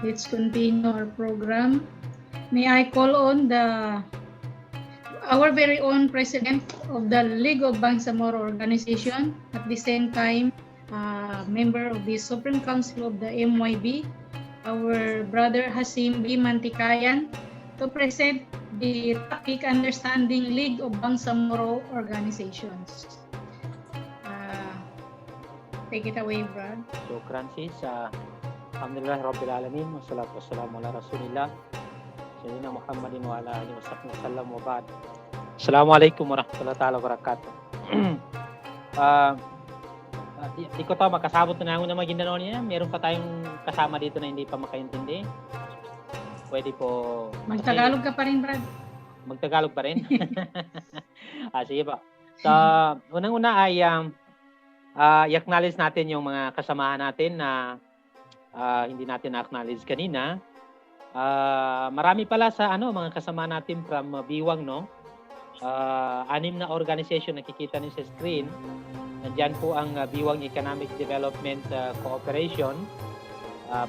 Let's continue our program. May I call on our very own president of the League of Bangsamoro Organization, at the same time, member of the Supreme Council of the MYB, our brother Hasim B. Mantikayan, to present the topic Understanding League of Bangsamoro Organizations. Take it away, Brad. Shukran sis. Alhamdulillah Rabbil Alamin. Wassalatu wassalamu ala Rasulillah. Sayyidina Muhammadin wa ala alihi wa sahbihi wasallam wa ba'd. Assalamualaikum warahmatullahi ta'ala wabarakatuh. Di ko tahu makasabot na ako na Maguindanao niya. Meron pa tayong kasama dito na hindi pa makaintindi. Pwede po... Magtagalog ka pa rin, Brad. Magtagalog pa rin? Sige po. So, unang-una ay i-acknowledge natin yung mga kasamahan natin na hindi natin na-acknowledge kanina. Marami pala sa mga kasama natin from Biwang, no? 6 na organization nakikita niyo sa screen. Nandiyan po ang Biwang Economic Development Cooperation.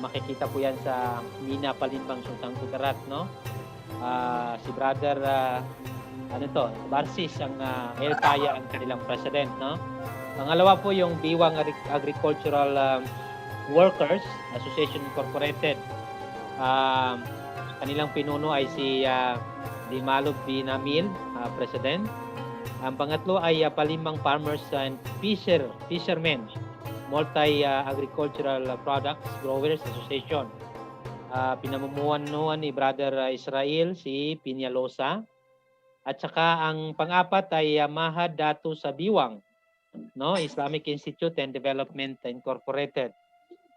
Makikita po yan sa Mina Palimbang Sultan Kudarat, no? Si brother Barsis ang Elkaya ang kanilang president, no? Pangalawa po yung Biwang Agricultural Workers Association Incorporated. Kanilang pinuno ay si Dimalog Binamil, President. Ang pangatlo ay Palimbang Farmers and Fishermen Multi-Agricultural Products Growers Association. Pinamumunuan ni Brother Israel si Piñalosa. At saka ang pang-apat ay Mahad Datu sa Biwang, no? Islamic Institute and Development Incorporated.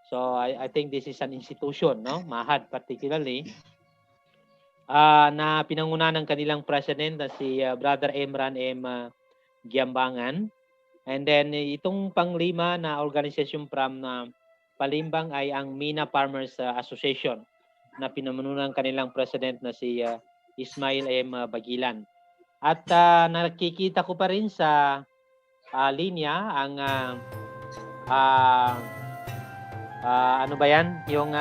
So I think this is an institution, no? Mahad particularly, na pinangunahan ng kanilang president na si Brother Emran M. Giambangan. And then itong panglima na organization from Palimbang ay ang Mina Farmers Association na pinangunahan ng kanilang president na si Ismail M. Bagilan. At nakikita ko pa rin sa linya ang ano ba yan? Yung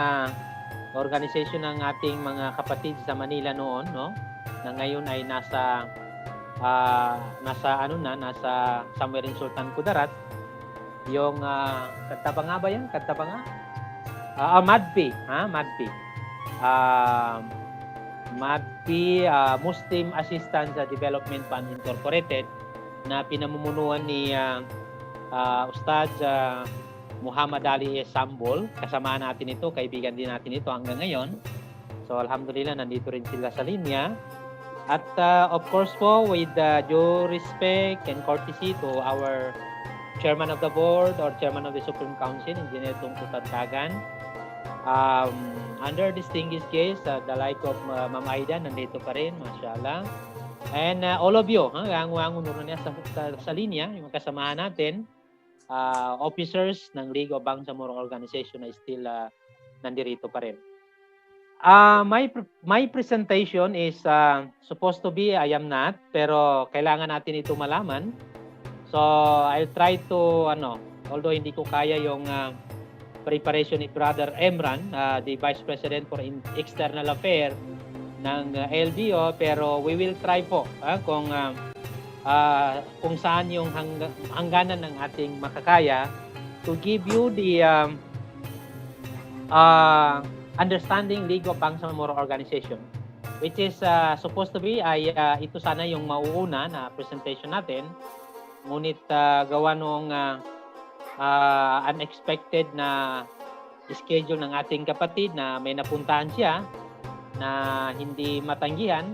organization ng ating mga kapatid sa Manila noon, no? Na ngayon ay nasa somewhere in Sultan Kudarat. Yung Katabanga ba yan? Katabanga? Madpi, Madpi. Madpi Muslim Assistance Development Fund Incorporated na pinamumunuan ni Ustad Muhammad Ali Sambol. Kasama natin ito, kaibigan din natin ito hanggang ngayon. So alhamdulillah, nandito rin sila sa linya. At of course po, with due respect and courtesy to our Chairman of the Board or Chairman of the Supreme Council, Engineer Tungku Tantagan, under distinguished guests, the like of Ma'am Aida, nandito pa rin, mashallah. And all of you, ang niya sa linya, yung kasamahan natin, officers ng League of Bangsamoro Organization na still nandirito pa rin. My presentation is supposed to be I am not, pero kailangan natin ito malaman. So I'll try to although hindi ko kaya yung preparation ni Brother Emran, the Vice President for External Affairs ng LDO, pero we will try po kung saan yung hangganan ng ating makakaya to give you the Understanding League of Bangsamoro Organization, which is supposed to be ay ito sana yung mauuna na presentation natin, ngunit gawa nung unexpected na schedule ng ating kapatid na may napuntahan siya na hindi matanggihan,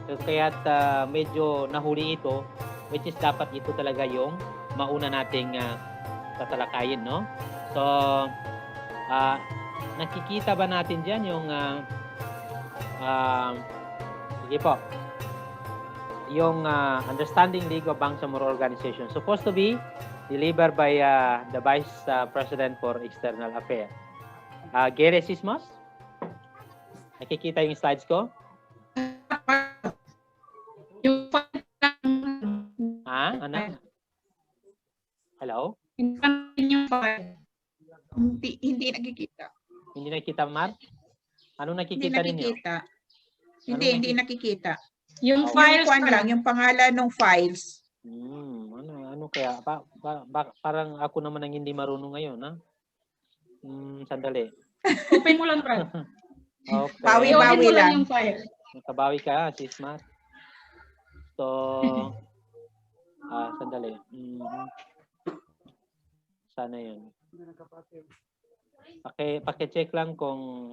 kaya't medyo nahuli ito, which is dapat ito talaga yung mauna nating tatalakayin, no? So nakikita ba natin dyan yung sige po, yung Understanding League of Bangsamoro Organization, supposed to be delivered by the Vice President for External Affairs, Gere Sismos. Nakikita yung slides ko? Ano? Hello? Yung file. Hindi nakikita. Hindi nakikita, Mar? Ano Hindi nakikita ninyo? nakikita. Hindi, Anong hindi nakikita. Yung Yung files kwan pa lang, yung pangalan ng files. Ano kaya? Parang ako naman ang hindi marunong ngayon, ha? Sandali. Open mo lang, Brad. Okay. Bawi-bawi I-open mo lang lang. yung file. Nakabawi ka, sis Mar. So, sandali. Sana yun. Paki-check lang kung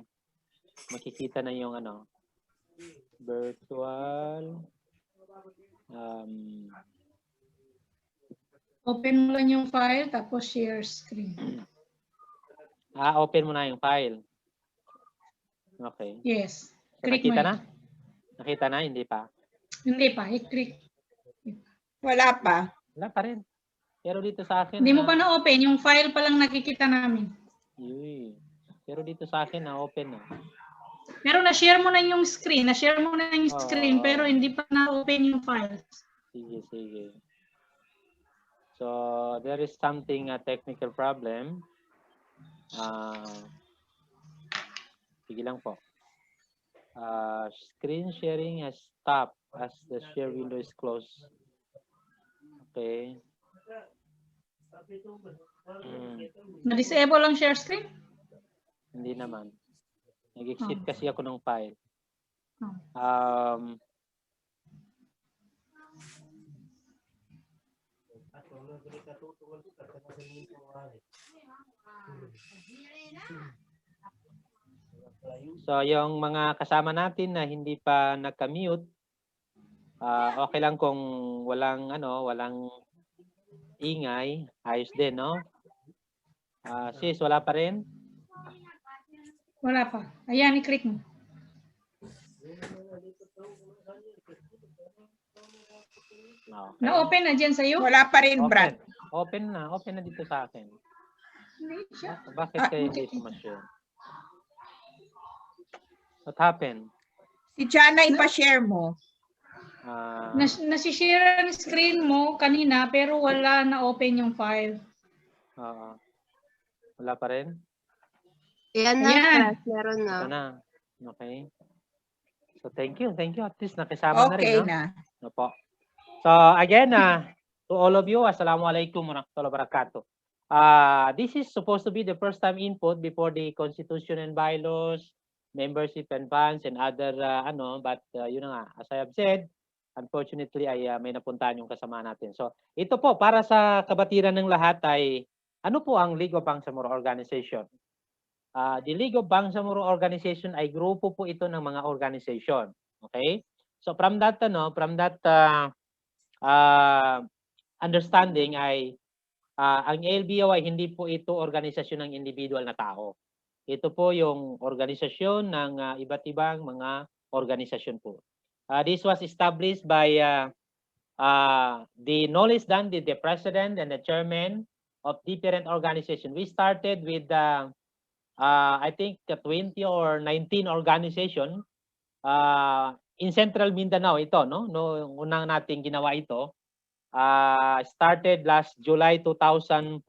makikita na yung ano. Virtual. Open mo lang yung file, tapos share screen. Open mo na yung file. Okay. Yes. So, Click mo nakita yun. na? Nakita na? Hindi pa? Hindi pa, i-click. Wala pa. Wala pa rin. Pero dito sa akin, Hindi mo pa na-open, yung file pa lang nakikita namin. Pero dito sa akin, na-open na. Pero na-share mo na yung screen, pero hindi pa na-open yung files. Sige. So, there is something, a technical problem. Sige lang po. Screen sharing has stopped as the share window is closed. Okay. Na-disable ang share screen? Hindi naman. Nag-exit kasi ako ng file. So, yung mga kasama natin na hindi pa naka-mute, okay lang kung walang ingay, ayos din, no? Sis, wala pa rin? Wala pa. Ayan, i-click mo. Okay. Na-open na dyan sa'yo? Wala pa rin, Brad. Open na dito sa akin. Hindi siya. Bakit kayo hindi sumasya? What happened? Si Jana, ipa-share mo. Nasishare ang screen mo kanina, pero wala na-open yung file. Wala pa rin? Ayan na, Ayan. Brad. Meron na. Ito na. Okay. So, thank you. At least nakisama na rin. Okay No? na. Opo. So, again, to all of you, Assalamualaikum warahmatullahi wabarakatuh. This is supposed to be the first time input before the Constitution and Bylaws, membership and bans, and other, but yun na nga, as I have said, unfortunately, ay may napuntahan yung kasama natin. So, ito po, para sa kabatiran ng lahat ay, ano po ang League of Bangsamoro Organization? The League of Bangsamoro Organization ay grupo po ito ng mga organization. Okay? So, from that understanding ay, ang LBO ay hindi po ito organisasyon ng individual na tao. Ito po yung organisasyon ng iba't ibang mga organisasyon po. This was established by the knowledge done with the president and the chairman of different organizations. We started with I think 20 or 19 organization in Central Mindanao ito, no? Unang nating ginawa ito. Started last July 2014.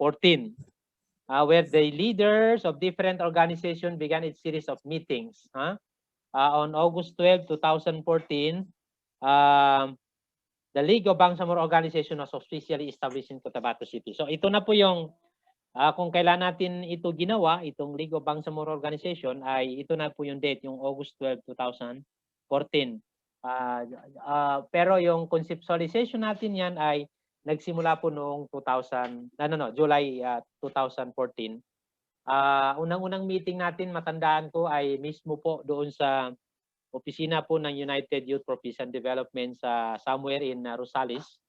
Where the leaders of different organizations began its series of meetings. On August 12, 2014, the League of Bangsamoro Organization was officially established in Cotabato City. So ito na po yung, kung kailan natin ito ginawa, itong League of Bangsamoro Organization, ay ito na po yung date, yung August 12, 2014. Pero yung conceptualization natin yan ay nagsimula po noong July 2014. Unang-unang meeting natin, matandaan ko, ay mismo po doon sa opisina po ng United Youth for Peace and Development sa somewhere in Rosales,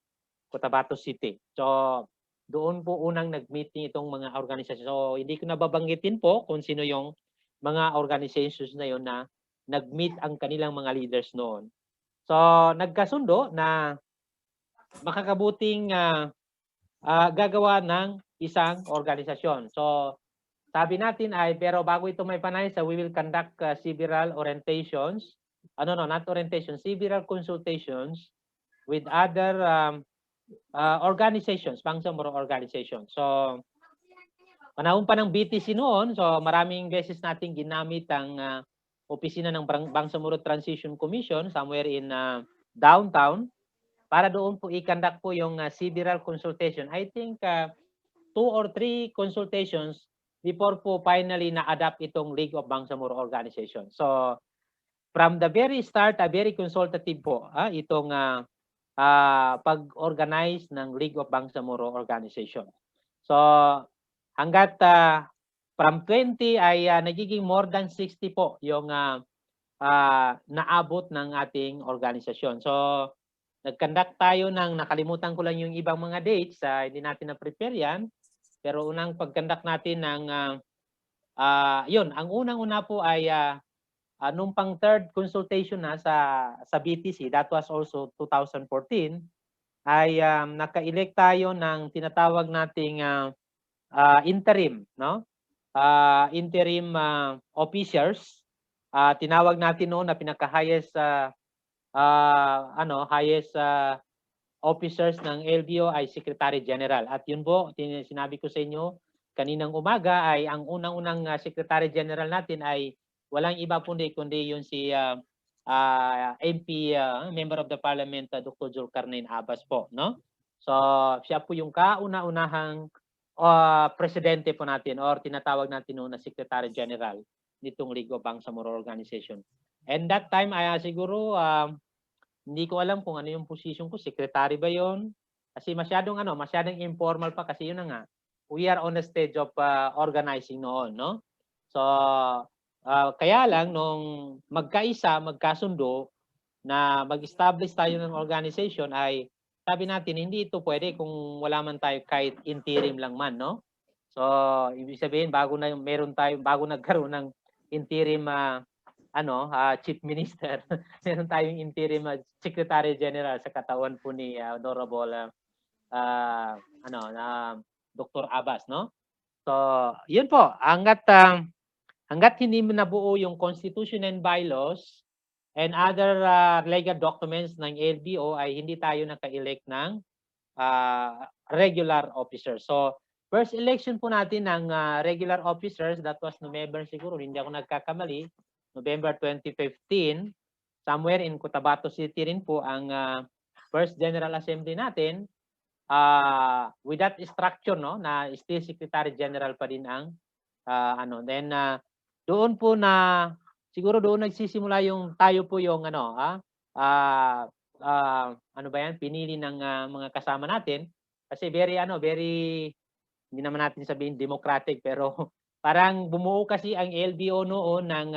Cotabato City. So, doon po unang nag-meeting itong mga organisasyon. So, hindi ko nababanggitin po kung sino yung mga organizations na yon na nag-meet ang kanilang mga leaders noon. So, nagkasundo na makakabuting gagawa ng isang organisasyon. So, sabi natin ay, pero bago ito may panaysa, we will conduct several orientations, several consultations with other organizations, Bangsamoro organizations. So, panahon pa ng BTC noon, so maraming beses natin ginamit ang opisina ng Bangsamoro Transition Commission somewhere in downtown para doon po i-conduct po yung several consultation. I think 2 or 3 consultations before po finally na-adapt itong League of Bangsamoro Organization. So, from the very start, very consultative po itong pag-organize ng League of Bangsamoro Organization. So, hanggat from 20 ay nagiging more than 60 po yung naabot ng ating organisasyon. So, nag-conduct tayo ng, nakalimutan ko lang yung ibang mga dates, hindi natin na-prepare yan. Pero unang pag-conduct natin ng, yun, ang unang-una po ay nung pang third consultation na sa BTC, that was also 2014, ay naka-elect tayo ng tinatawag nating interim, no? Interim officers. Tinawag natin noon na pinaka-highest highest officers ng LBO ay Secretary General. At yun po, sinabi ko sa inyo kaninang umaga ay ang unang-unang Secretary General natin ay walang iba kundi yun si MP, Member of the Parliament, Dr. Zulkarnain Abbas po, no? So, siya po yung kauna-unahang presidente po natin or tinatawag natin noon na Secretary General nitong League of Bangsamoro Organization. And that time ay siguro hindi ko alam kung ano yung position ko, secretary ba yon? Kasi masyadong informal pa kasi yun na nga. We are on the stage of organizing noon, no? So kaya lang nung magkasundo na mag-establish tayo ng organization ay sabi natin hindi ito pwede kung wala man tayo kahit interim lang man, no? So ibig sabihin bago nagkaroon ng interim Chief Minister, meron tayong interim Secretary General sa katawan po ni Honorable Dr. Abbas, no? So, yun po, hanggat hindi nabuo yung Constitution and Bylaws and other legal documents ng LBO ay hindi tayo naka-elect ng regular officers. So, first election po natin ng regular officers, that was November siguro, hindi ako nagkakamali, November 2015, somewhere in Cotabato City rin po ang first General Assembly natin with that structure, no, na still Secretary General pa din ang then doon po siguro doon nagsisimula yung tayo po yung pinili ng mga kasama natin kasi very hindi naman natin sabihin democratic pero parang bumuo kasi ang LBO noon ng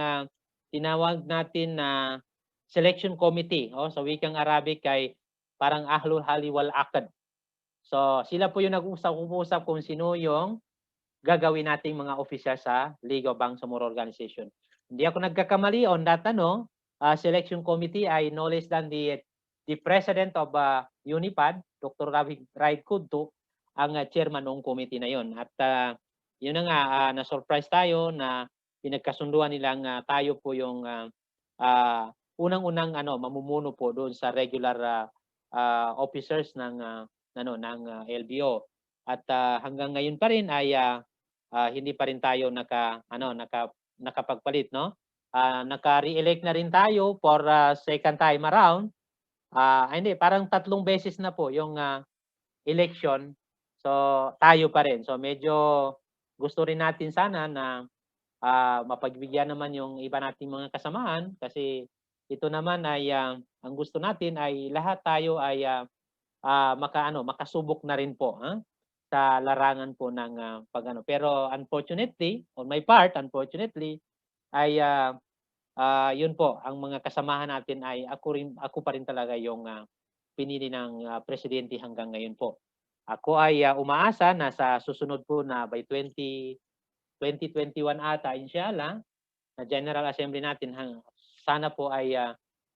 tinawag natin na selection committee sa wikang Arabic ay parang ahlul hali wal aqd. So sila po yung nag-usap kung sino yung gagawin nating mga official sa League of Bangsamoro Organization. Hindi ako nagkakamali on that selection committee ay no less than the president of UNIPAD, Dr. Raid Kudto, ang chairman ng committee na yon. At yun na nga na-surprise tayo na pinagkasunduan nilang tayo po yung unang-unang mamumuno po doon sa regular officers ng LBO. At hanggang ngayon pa rin ay hindi pa rin tayo nakapagpalit, no? Naka-re-elect na rin tayo for second time around. Hindi, parang 3 beses na po yung election. So tayo pa rin. So medyo gusto rin natin sana na mapagbigyan naman yung iba nating mga kasamahan kasi ito naman ay ang gusto natin ay lahat tayo ay makasubok na rin po sa larangan po ng pero unfortunately on my part ay yun po ang mga kasamahan natin ay ako pa rin talaga yung pinili ng presidente hanggang ngayon po. Ako ay umaasa na sa susunod po na by 2021 ata inshallah na General Assembly natin sana po ay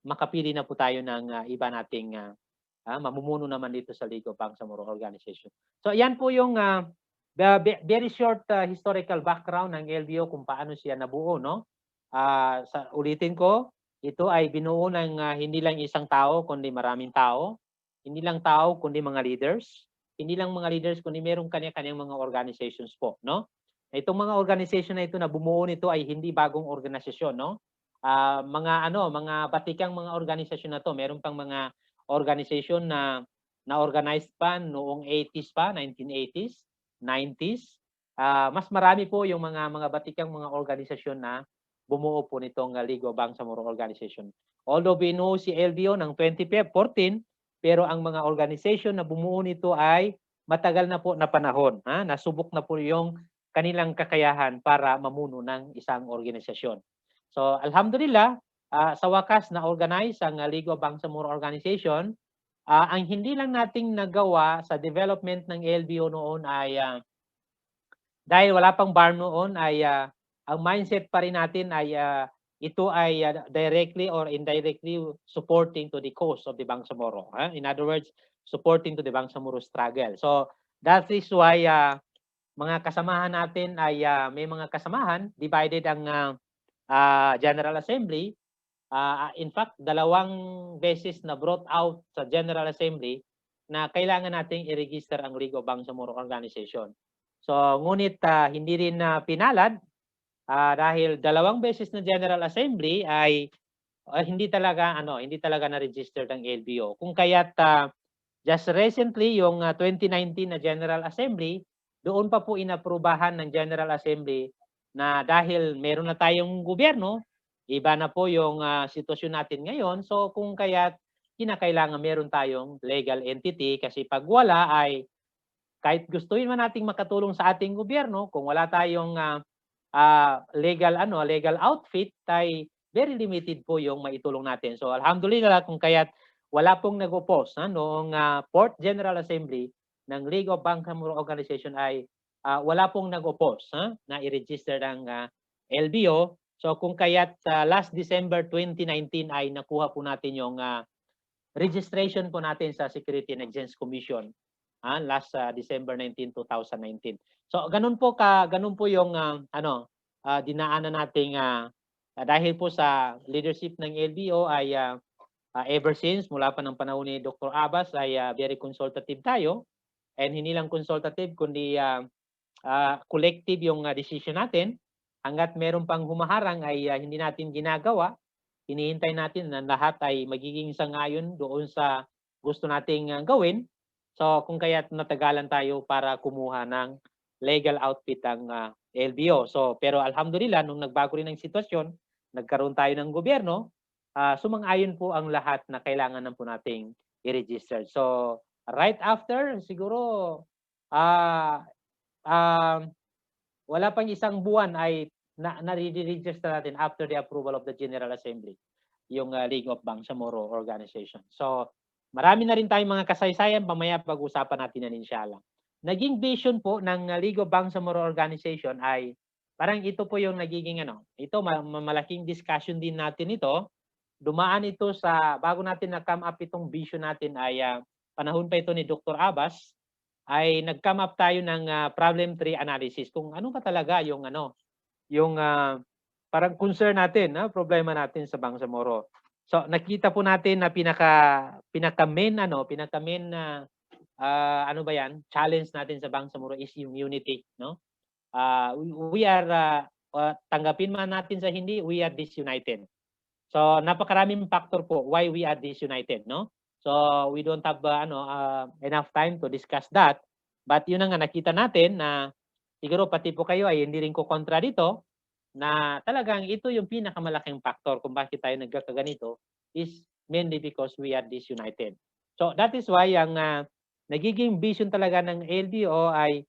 makapili na po tayo ng iba nating mamumuno naman dito sa League of Bangsamoro Organization. So yan po yung very short historical background ng LBO kung paano siya nabuo, no? Ulitin ko, ito ay binuo ng hindi lang isang tao kundi maraming tao. Hindi lang tao kundi mga leaders. Hindi lang mga leaders kundi merong kanya-kanyang mga organizations po, no? Itong mga organization na ito na bumuo nito ay hindi bagong organisasyon, no? mga batikang mga organisasyon na to. Meron pang mga organisasyon na na-organized pa noong 80s pa, 1980s, 90s. Mas marami po yung mga batikang mga organisasyon na bumuo po nitong League of Bangsamoro Organization. Although binuo si LBO ng 2014, pero ang mga organisasyon na bumuo nito ay matagal na po na panahon. Nasubok na po yung kanilang kakayahan para mamuno ng isang organisasyon. So, alhamdulillah, sa wakas na-organize ang League of Bangsamoro Organization. Ang hindi lang nating nagawa sa development ng LBO noon ay dahil wala pang bar noon ay ang mindset pa rin natin ay ito ay directly or indirectly supporting to the cause of the Bangsamoro. In other words, supporting to the Bangsamoro struggle. So that is why mga kasamahan natin ay may mga kasamahan, divided ang General Assembly. In fact, 2 beses na brought out sa General Assembly na kailangan nating i-register ang League of Bangsamoro Organization. So, ngunit hindi rin pinalad dahil 2 beses na General Assembly ay hindi talaga na-register ng LBO. Kung kaya't just recently yung 2019 na General Assembly, doon pa po inaprubahan ng General Assembly na dahil meron na tayong gobyerno, iba na po yung sitwasyon natin ngayon. So kung kaya't kinakailangan meron tayong legal entity, kasi pag wala ay kahit gustuin man nating makatulong sa ating gobyerno, kung wala tayong legal outfit, ay very limited po yung maitulong natin. So alhamdulillah, kung kaya't wala pong nag-oppose noong 4th General Assembly ng League of Bangsamoro Organization ay wala pong nag-oppose na i-register ng LBO. So kung kaya't last December 2019 ay nakuha po natin yung registration po natin sa Security and Exchange Commission last December 19, 2019. So ganun po yung dinaanan nating dahil po sa leadership ng LBO ay ever since mula pa ng panahon ni Dr. Abbas ay very consultative tayo, and hindi lang consultative kundi collective yung decision natin. Hanggat meron pang humaharang ay hindi natin ginagawa. Hinihintay natin na lahat ay magiging sangayon doon sa gusto nating gawin. So kung kaya't natagalan tayo para kumuha ng legal outfit ang LBO. So pero alhamdulillah, nung nagbago rin ang sitwasyon, nagkaroon tayo ng gobyerno, sumang-ayon po ang lahat na kailangan na po nating i-register. So right after siguro wala pang isang buwan ay na-register natin after the approval of the General Assembly yung League of Bangsamoro Organization. So marami na rin tayong mga kasaysayan, mamaya pag-usapan natin yan inshallah. Naging vision po ng League of Bangsamoro Organization ay parang ito po yung nagiging ito malaking discussion din natin ito. Dumaan ito sa bago natin na-come up itong vision natin ay panahon pa ito ni Dr. Abbas, ay nag-come up tayo ng problem tree analysis kung ano ka talaga yung parang concern natin, problema natin sa Bangsamoro. So nakita po natin na pinaka-main challenge natin sa Bangsamoro is yung unity, no? We are tanggapin man natin sa hindi, we are disunited. So napakaraming factor po why we are disunited, no? So we don't have enough time to discuss that. But yun nga nakita natin na siguro pati po kayo ay hindi rin ko kontra dito na talagang ito yung pinakamalaking factor kung bakit tayo nagkakaganito is mainly because we are disunited. So that is why ang nagiging vision talaga ng LBO ay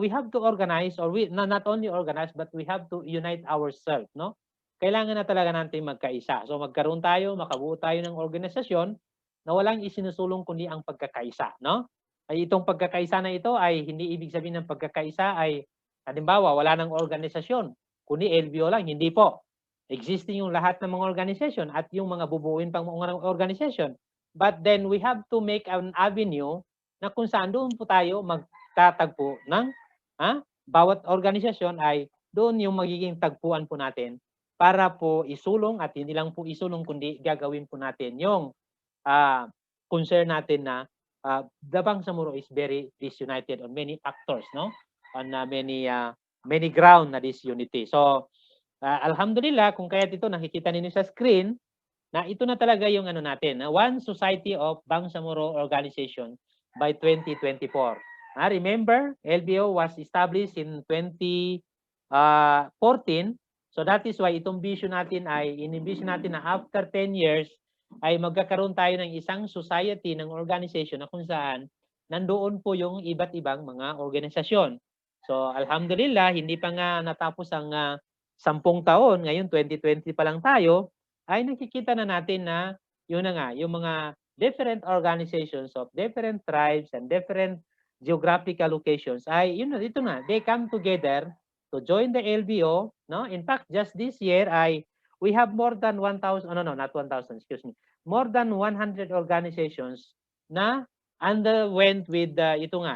we have to organize, or we not only organize but we have to unite ourselves, no? Kailangan na talaga natin magkaisa. So magkaroon tayo, makabuo tayo ng organisasyon na walang isinusulong kundi ang pagkakaisa, no? Ay itong pagkakaisa na ito ay hindi ibig sabihin ng pagkakaisa ay halimbawa wala nang organisasyon, kundi LBO lang, hindi po. Existing yung lahat ng mga organisasyon at yung mga bubuuin pang mga organisasyon. But then we have to make an avenue na kung saan doon po tayo magtatagpo ng bawat organisasyon ay doon yung magiging tagpuan po natin para po isulong, at hindi lang po isulong kundi gagawin po natin yung concern natin na the Bangsamoro is very disunited on many factors, no? On many ground na disunity. So Alhamdulillah, kung kaya't ito nakikita ninyo sa screen, na ito na talaga yung ano natin, One Society of Bangsamoro Organization by 2024. Remember, LBO was established in 2014. So that is why itong vision natin ay in-envision natin na after 10 years ay magkakaroon tayo ng isang society ng organization na kung saan nandoon po yung iba't ibang mga organisasyon. So alhamdulillah, hindi pa nga natapos ang 10 taon, ngayon 2020 pa lang tayo, ay nakikita na natin na yun na nga, yung mga different organizations of different tribes and different geographical locations ay yun na, ito na, they come together to join the LBO, no? In fact, just this year ay we have more than 1,000, not 1,000, excuse me, more than 100 organizations na underwent with itong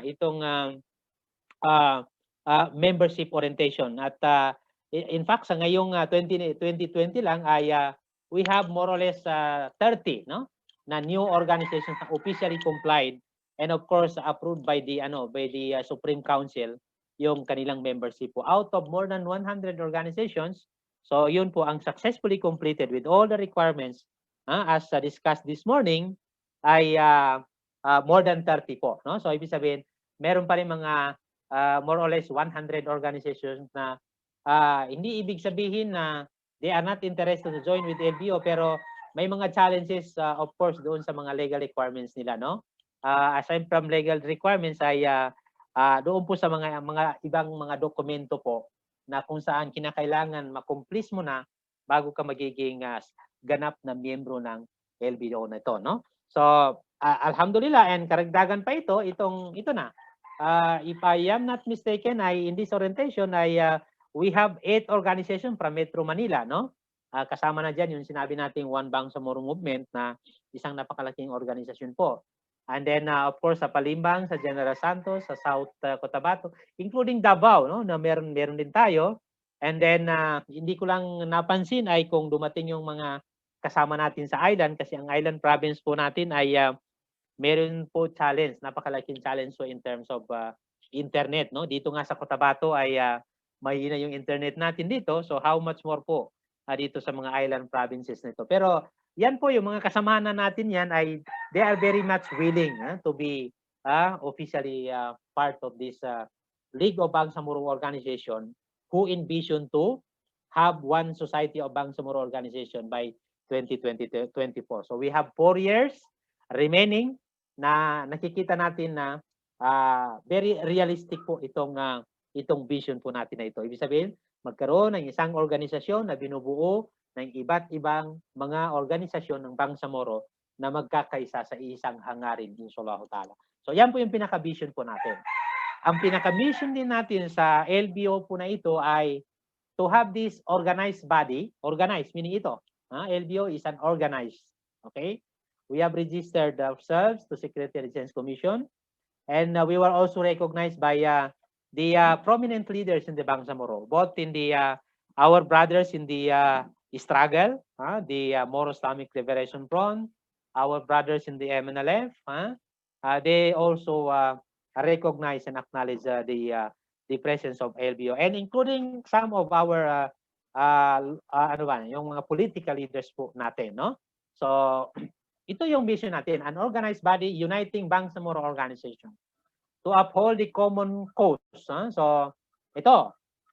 membership orientation. At in fact, sa ngayong 2020 lang ay we have more or less 30, no, na new organizations na officially complied and of course approved by the Supreme Council yung kanilang membership po. Out of more than 100 organizations, so yun po ang successfully completed with all the requirements as discussed this morning ay more than 30 po, no? So ibig sabihin, meron pa rin mga more or less 100 organizations na hindi ibig sabihin na they are not interested to join with LBO, pero may mga challenges of course doon sa mga legal requirements nila, no? Aside from legal requirements ay doon po sa mga ibang mga dokumento po na kung saan kinakailangan makumplis mo na bago ka magiging ganap na miyembro ng LBO na ito, no? So alhamdulillah, and karagdagan pa ito na. If I am not mistaken, ay in this orientation ay we have 8 organizations from Metro Manila, no? Kasama na diyan yung sinabi nating One Bangsamoro Movement na isang napakalaking organisasyon po. And then of course sa Palimbang, sa General Santos, sa South Cotabato, including Davao, no, na meron din tayo. And then hindi ko lang napansin ay kung dumating yung mga kasama natin sa island, kasi ang island province po natin ay meron po challenge, napakalaking challenge so in terms of internet, no? Dito nga sa Cotabato ay mahina yung internet natin dito, so how much more po dito sa mga island provinces nito. Pero yan po yung mga kasamahan natin yan ay they are very much willing to be officially part of this League of Bangsamoro Organization who envision to have one Society of Bangsamoro Organization by 2024. So we have 4 years remaining na nakikita natin na very realistic po itong vision po natin na ito. Ibig sabihin, magkaroon ng isang organisasyon na binubuo ng iba't ibang mga organisasyon ng Bangsamoro na magkakaisa sa isang hangarin, inshallah ta'ala. So yan po yung pinaka-vision po natin. Ang pinaka-mission din natin sa LBO po na ito ay to have this organized body, organized meaning ito. LBO is an organized, okay? We have registered ourselves to Secretary Defense Commission, and we were also recognized by the prominent leaders in the Bangsamoro, both in the our brothers in the struggle, the Moro Islamic Liberation Front, our brothers in the MNLF, they also recognize and acknowledge the presence of LBO, and including some of our yung mga political leaders po natin, no? So ito yung vision natin, an organized body uniting Bangsamoro organization to uphold the common cause. So ito,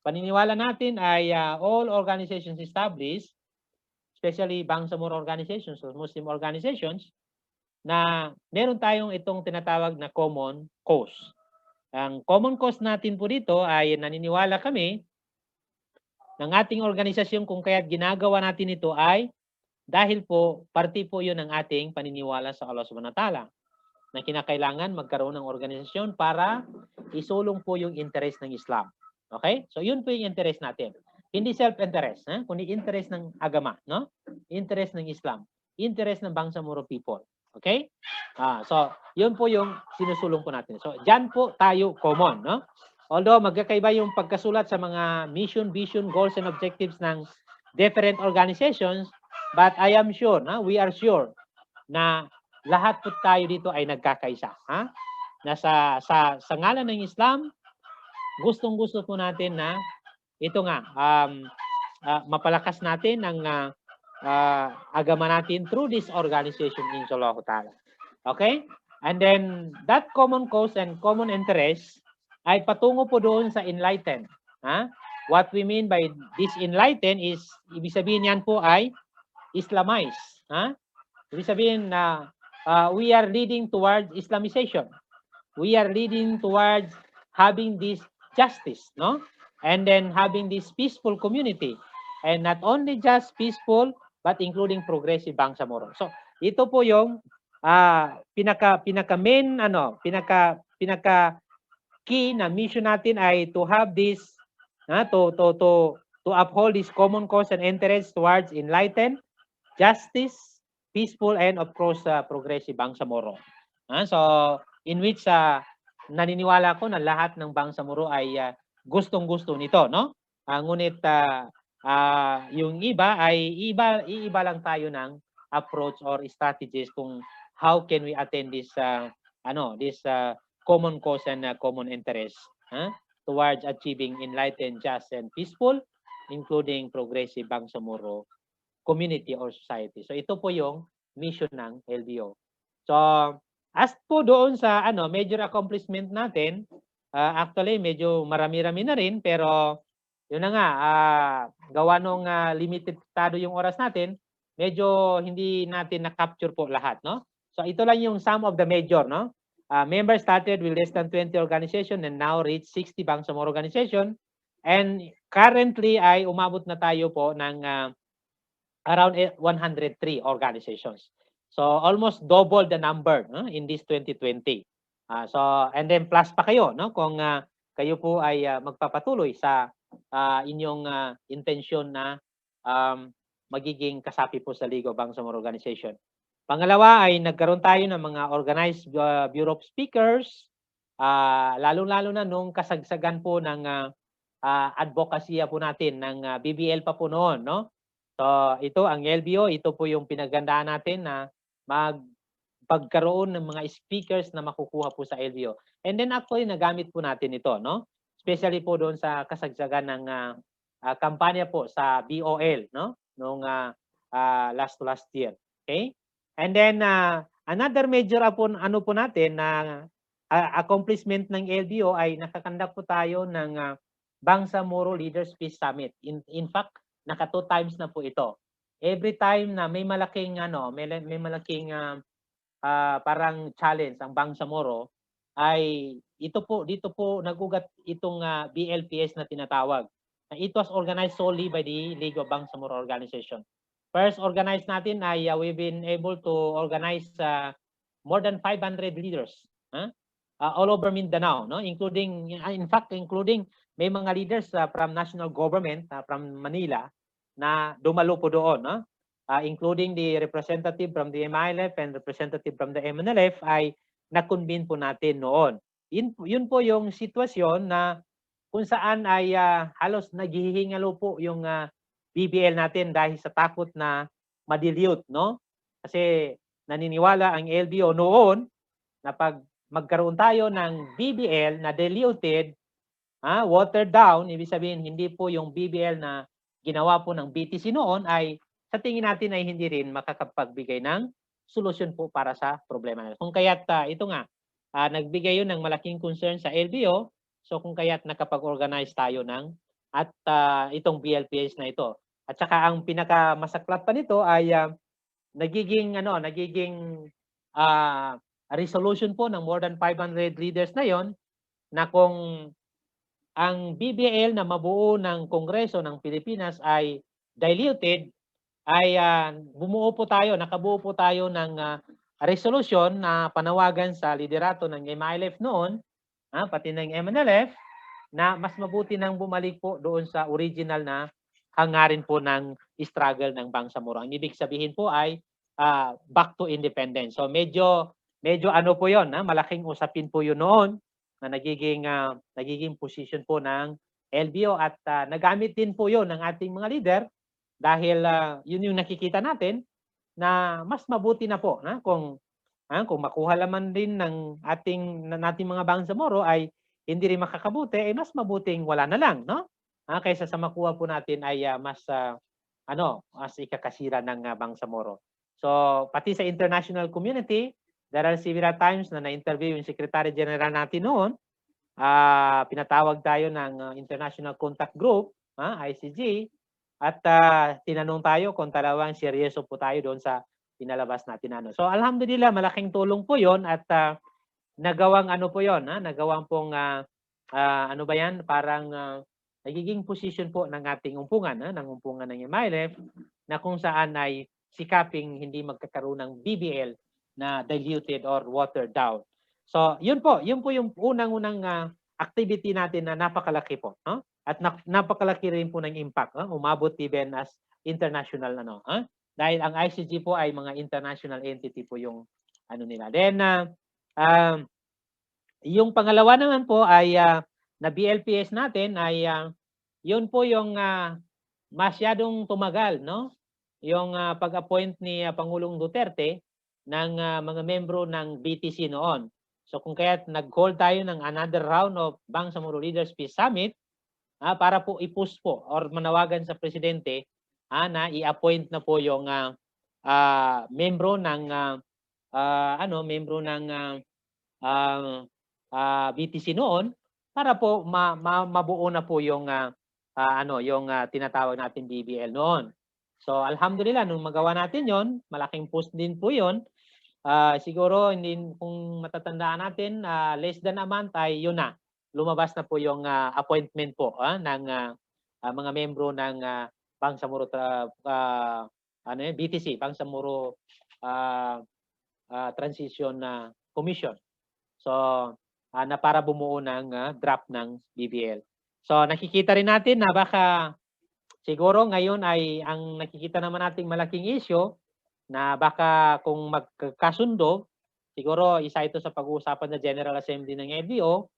paniniwala natin ay all organizations established, especially Bangsamoro organizations or Muslim organizations, na meron tayong itong tinatawag na common cause. Ang common cause natin po dito ay naniniwala kami ng ating organisasyon kung kaya't ginagawa natin ito ay dahil po parte po yun ng ating paniniwala sa Allah Subhanahu wa Ta'ala na kinakailangan magkaroon ng organisasyon para isulong po yung interest ng Islam. Okay? So yun po yung interest natin. Hindi self-interest, kundi interest ng agama, no? Interest ng Islam, interest ng Bangsamoro people. Okay? So yun po yung sinusulong po natin. So diyan po tayo common, no? Although magkakaiba yung pagkasulat sa mga mission, vision, goals and objectives ng different organizations, but I am sure, we are sure na lahat po tayo dito ay nagkakaisa. Na sa ngalan ng Islam, gustong-gusto po natin na ito nga, mapalakas natin ang agama natin through this organization inshallah ta'ala. Okay? And then that common cause and common interest ay patungo po doon sa enlighten. What we mean by this enlighten is, ibig sabihin yan po ay Islamize. Ibig sabihin na we are leading towards Islamization. We are leading towards having this justice, no? And then having this peaceful community. And not only just peaceful, but including progressive Bangsamoro. So, ito po yung pinaka main pinaka key na mission natin ay to have this to uphold this common cause and interest towards enlightened, justice, peaceful, and of course progressive Bangsamoro. So, in which naniniwala ko na lahat ng Bangsamoro ay gustong-gusto nito, no? Ngunit yung iba ay iiba lang tayo ng approach or strategies kung how can we attain this common cause and common interest towards achieving enlightened, just, and peaceful, including progressive Bangsamoro community or society. So ito po yung mission ng LBO. So as po doon sa major accomplishment natin, actually medyo marami-rami na rin, pero yun na nga, gawa nung limitado yung oras natin, medyo hindi natin na-capture po lahat, no? So ito lang yung some of the major, no? Members started with less than 20 organization and now reach 60 Bangsamoro organization. And currently ay umabot na tayo po ng around 103 organizations. So almost double the number in this 2020. And then plus pa kayo, no? Kung kayo po ay magpapatuloy sa inyong intensyon na magiging kasapi po sa League of Bangsamoro Organization. Pangalawa ay nagkaroon tayo ng mga organized Bureau of Speakers, lalo-lalo na nung kasagsagan po ng advokasya po natin ng BBL pa po noon, no? So ito ang LBO, ito po yung pinagandaan natin na pagkaroon ng mga speakers na makukuha po sa LBO. And then actually nagamit po natin ito, no? Especially po doon sa kasagsagan ng kampanya po sa BOL, no? Noong last year. Okay? And then another major po natin na accomplishment ng LBO ay nakakandak po tayo ng Bangsamoro Leaders Peace Summit. In fact, naka 2 times na po ito. Every time na may malaking parang challenge ang Bangsamoro ay dito po nagugat itong BLPS na tinatawag. It was organized solely by the League of Bangsamoro Organization. First organized natin ay we've been able to organize more than 500 leaders all over Mindanao, no? Including may mga leaders from national government from Manila na dumalo po doon, no? Including the representative from the MILF and representative from the MNLF ay na-convene po natin noon. Yun po yung sitwasyon na kung saan ay halos naghihingalo po yung BBL natin dahil sa takot na ma-dilute, no? Kasi naniniwala ang LBO noon na pag magkaroon tayo ng BBL na diluted, watered down, ibig sabihin hindi po yung BBL na ginawa po ng BTC noon ay sa tingin natin ay hindi rin makakapagbigay ng solusyon po para sa problema natin. Kung kaya't ito nga, nagbigay yun ng malaking concern sa LBO, so kung kaya't nakapag-organize tayo ng itong BLPS na ito. At saka ang pinakamasaklat pa nito ay nagiging resolution po ng more than 500 leaders na yon na kung ang BBL na mabuo ng Kongreso ng Pilipinas ay diluted, ay nakabuo po tayo ng resolution na panawagan sa liderato ng MILF noon, pati ng MNLF, na mas mabuti nang bumalik po doon sa original na hangarin po ng struggle ng Bangsamoro. Ang ibig sabihin po ay back to independence. So medyo po 'yon, malaking usapin po 'yun noon na nagiging position po ng LBO at nagamit din po 'yon ng ating mga leader dahil yun yung nakikita natin na mas mabuti na po kung makuha laman din ng nating mga Bangsamoro ay hindi rin makakabuti, ay mas mabuting wala na lang, no? kaysa sa makuha po natin ay mas ikakasira ng Bangsamoro. So pati sa international community, there are several times na na-interview yung Secretary General natin noon. Pinatawag tayo ng International Contact Group, ICG, at tinanong tayo kung talagang seryoso po tayo doon sa pinalabas natin. So alhamdulillah, malaking tulong po 'yon at nagawang po 'yon, nagawang pong parang nagiging position po ng ating umpungan, ng umpungan ng MILF, na kung saan ay sikaping hindi magkakaroon ng BBL na diluted or watered down. So, yun po yung unang-unang activity natin na napakalaki po, no? At napakalaki rin po ng impact, umabot even as international dahil ang ICG po ay mga international entity po yung nila. Then yung pangalawa naman po ay na BLPS natin ay yun po yung masyadong tumagal, no? Yung pag-appoint ni Pangulong Duterte ng mga membro ng BTC noon. So kung kaya't nag-hold tayo ng another round of Bangsamoro Leaders Peace Summit para po i-push po or manawagan sa presidente na i-appoint na po yung membro ng BTC noon para po mabuo na po yung tinatawag natin BBL noon. So alhamdulillah nung magawa natin 'yon, malaking push din po 'yon. Siguro hindi kung matatandaan natin, less than a month ay yun na. Lumabas na po yung appointment po ng mga membro ng Bangsamoro BTC, Bangsamoro Transition Commission. So na para bumuo ng draft ng BBL. So nakikita rin natin na baka siguro ngayon ay ang nakikita naman nating malaking issue na baka kung magkasundo, siguro isa ito sa pag-uusapan ng General Assembly ng LBO,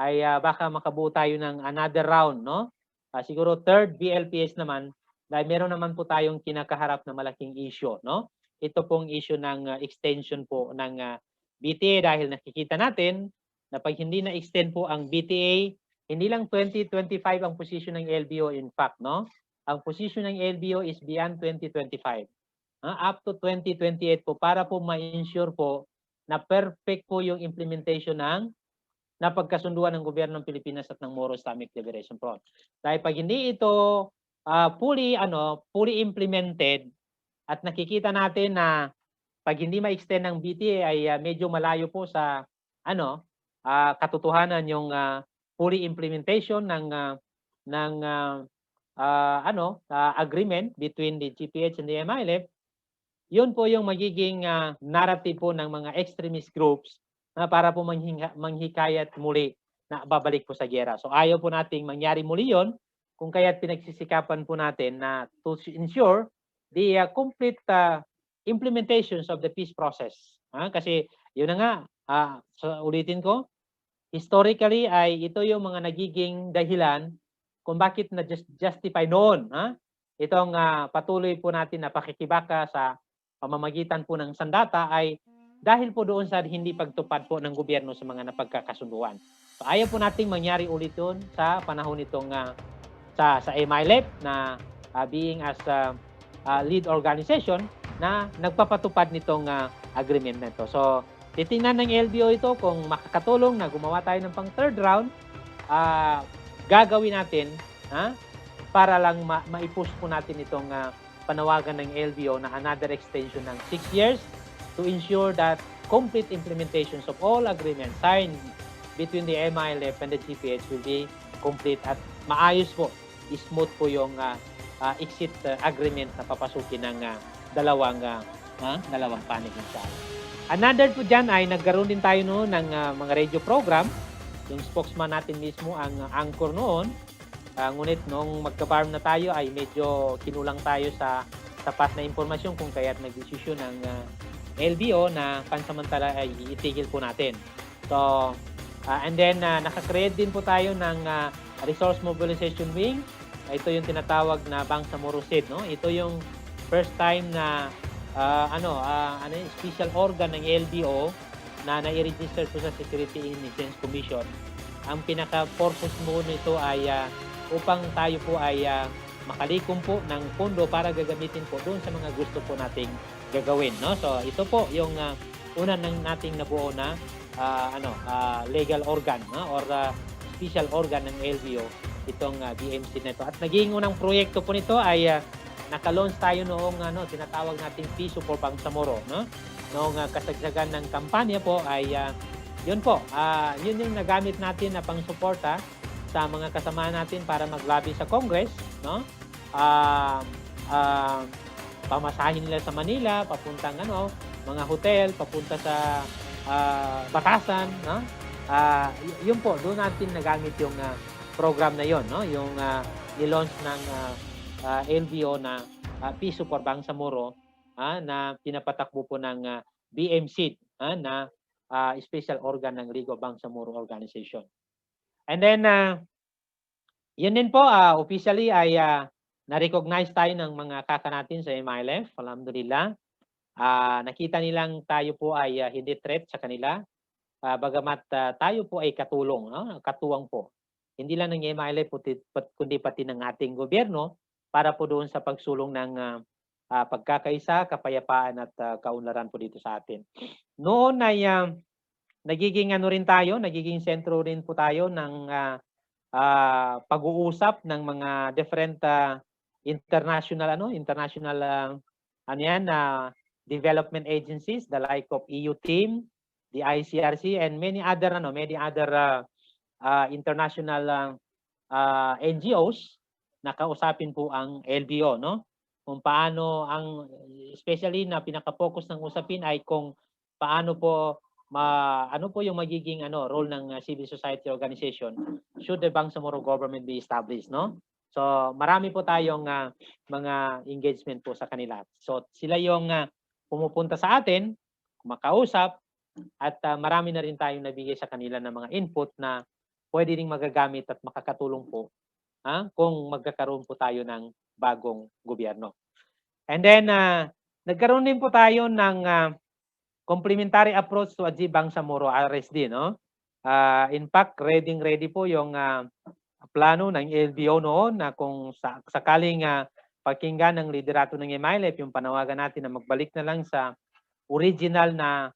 ay baka makabuo tayo ng another round, no? Siguro third BLPS naman, dahil meron naman po tayong kinakaharap na malaking issue, no? Ito pong issue ng extension po ng BTA dahil nakikita natin na pag hindi na-extend po ang BTA, hindi lang 2025 ang position ng LBO in fact, no? Ang position ng LBO is beyond 2025. Up to 2028 po para po ma-ensure po na perfect po yung implementation ng napagkasunduan ng gobyerno ng Pilipinas at ng Moro Islamic Liberation Front. Dahil pag hindi ito fully implemented at nakikita natin na pag hindi ma-extend ng BTA ay medyo malayo po sa katotohanan yung fully implementation ng agreement between the GPH and the MILF. Yun po yung magiging narrative po ng mga extremist groups para po manghikayat muli na babalik po sa giyera. So ayaw po nating mangyari muli yon, kung kaya't pinagsisikapan po natin na to ensure the complete implementations of the peace process. Kasi yun na nga, ulitin ko, historically ay ito yung mga nagiging dahilan kung bakit na justify noon itong patuloy po natin na pakikibaka sa pamamagitan po ng sandata ay dahil po doon sa hindi pagtupad po ng gobyerno sa mga napagkakasunduan. So ayaw po nating mangyari ulit yun sa panahon nitong sa MILF na being as lead organization na nagpapatupad nitong agreement na ito. So titingnan ng LBO ito kung makakatulong na gumawa tayo ng pang third round, gagawin natin para lang ma-push po natin itong panawagan ng LBO na another extension ng 6 years to ensure that complete implementations of all agreements signed between the MILF and the GPH will be complete at maayos po, smooth po yung exit agreement na papasukin ng dalawang panig ng sala. Another po dyan ay nagkaroon din tayo noon ng mga radio program. Yung spokesman natin mismo ang anchor noon. Ngunit nung magka-farm na tayo ay medyo kinulang tayo sa sapat na impormasyon kung kaya't nag-desisyon ng LBO na pansamantala ay itigil po natin. So, and then nakakreate din po tayo ng Resource Mobilization Wing. Ito yung tinatawag na Bangsamoro SED, no? Ito yung first time na special organ ng LBO na nai-register po sa Security and Defense Commission. Ang pinaka-purpose mo nito ay upang tayo po ay makalikom po ng pondo para gagamitin po doon sa mga gusto po nating gagawin, no? So ito po yung una nating nabuo na legal organ, no? Or special organ ng LGU, itong BMC na ito. At naging unang proyekto po nito ay naka-launch tayo noong tinatawag nating Piso for Bangsamoro, no? Noong kasagsagan ng kampanya po ay yun po, yun yung nagamit natin na pang-suporta sa mga kasama natin para mag-lobby sa Congress, no? Pamasahin nila sa Manila, papuntang mga hotel, papunta sa Batasan, no? Yun po, doon natin nagamit yung program na yon, no? Yung ni-launch ng LBO na Piso for Bangsamoro na pinapatakbo po ng BMC na special organ ng League of Bangsamoro Organization. And then yun din po, officially ay na-recognize tayo ng mga kaka natin sa MILF, alhamdulillah. Nakita nilang tayo po ay hindi threat sa kanila, bagamat tayo po ay katulong, no? Katuwang po. Hindi lang ng MILF kundi pati ng ating gobyerno para po doon sa pagsulong ng pagkakaisa, kapayapaan at kaunlaran po dito sa atin. Noon ay nagiging rin tayo, nagiging sentro rin po tayo ng pag-uusap ng mga different international development agencies, the like of EU team, the ICRC, and many other international NGOs na kausapin po ang LBO, no? Kung paano especially na pinaka-focus ng usapin ay kung paano po ano po yung magiging role ng civil society organization should the Bangsamoro government be established, no? So marami po tayong mga engagement po sa kanila. So sila yung pumupunta sa atin, makausap, at marami na rin tayong nabigay sa kanila ng mga input na pwede ring magagamit at makakatulong po kung magkakaroon po tayo ng bagong gobyerno. And then nagkaroon din po tayo ng complementary approach to achieve Bangsamoro RSD, no? In fact, ready po yung plano ng LBO noon na kung sakaling pakinggan ng liderato ng MILF, yung panawagan natin na magbalik na lang sa original na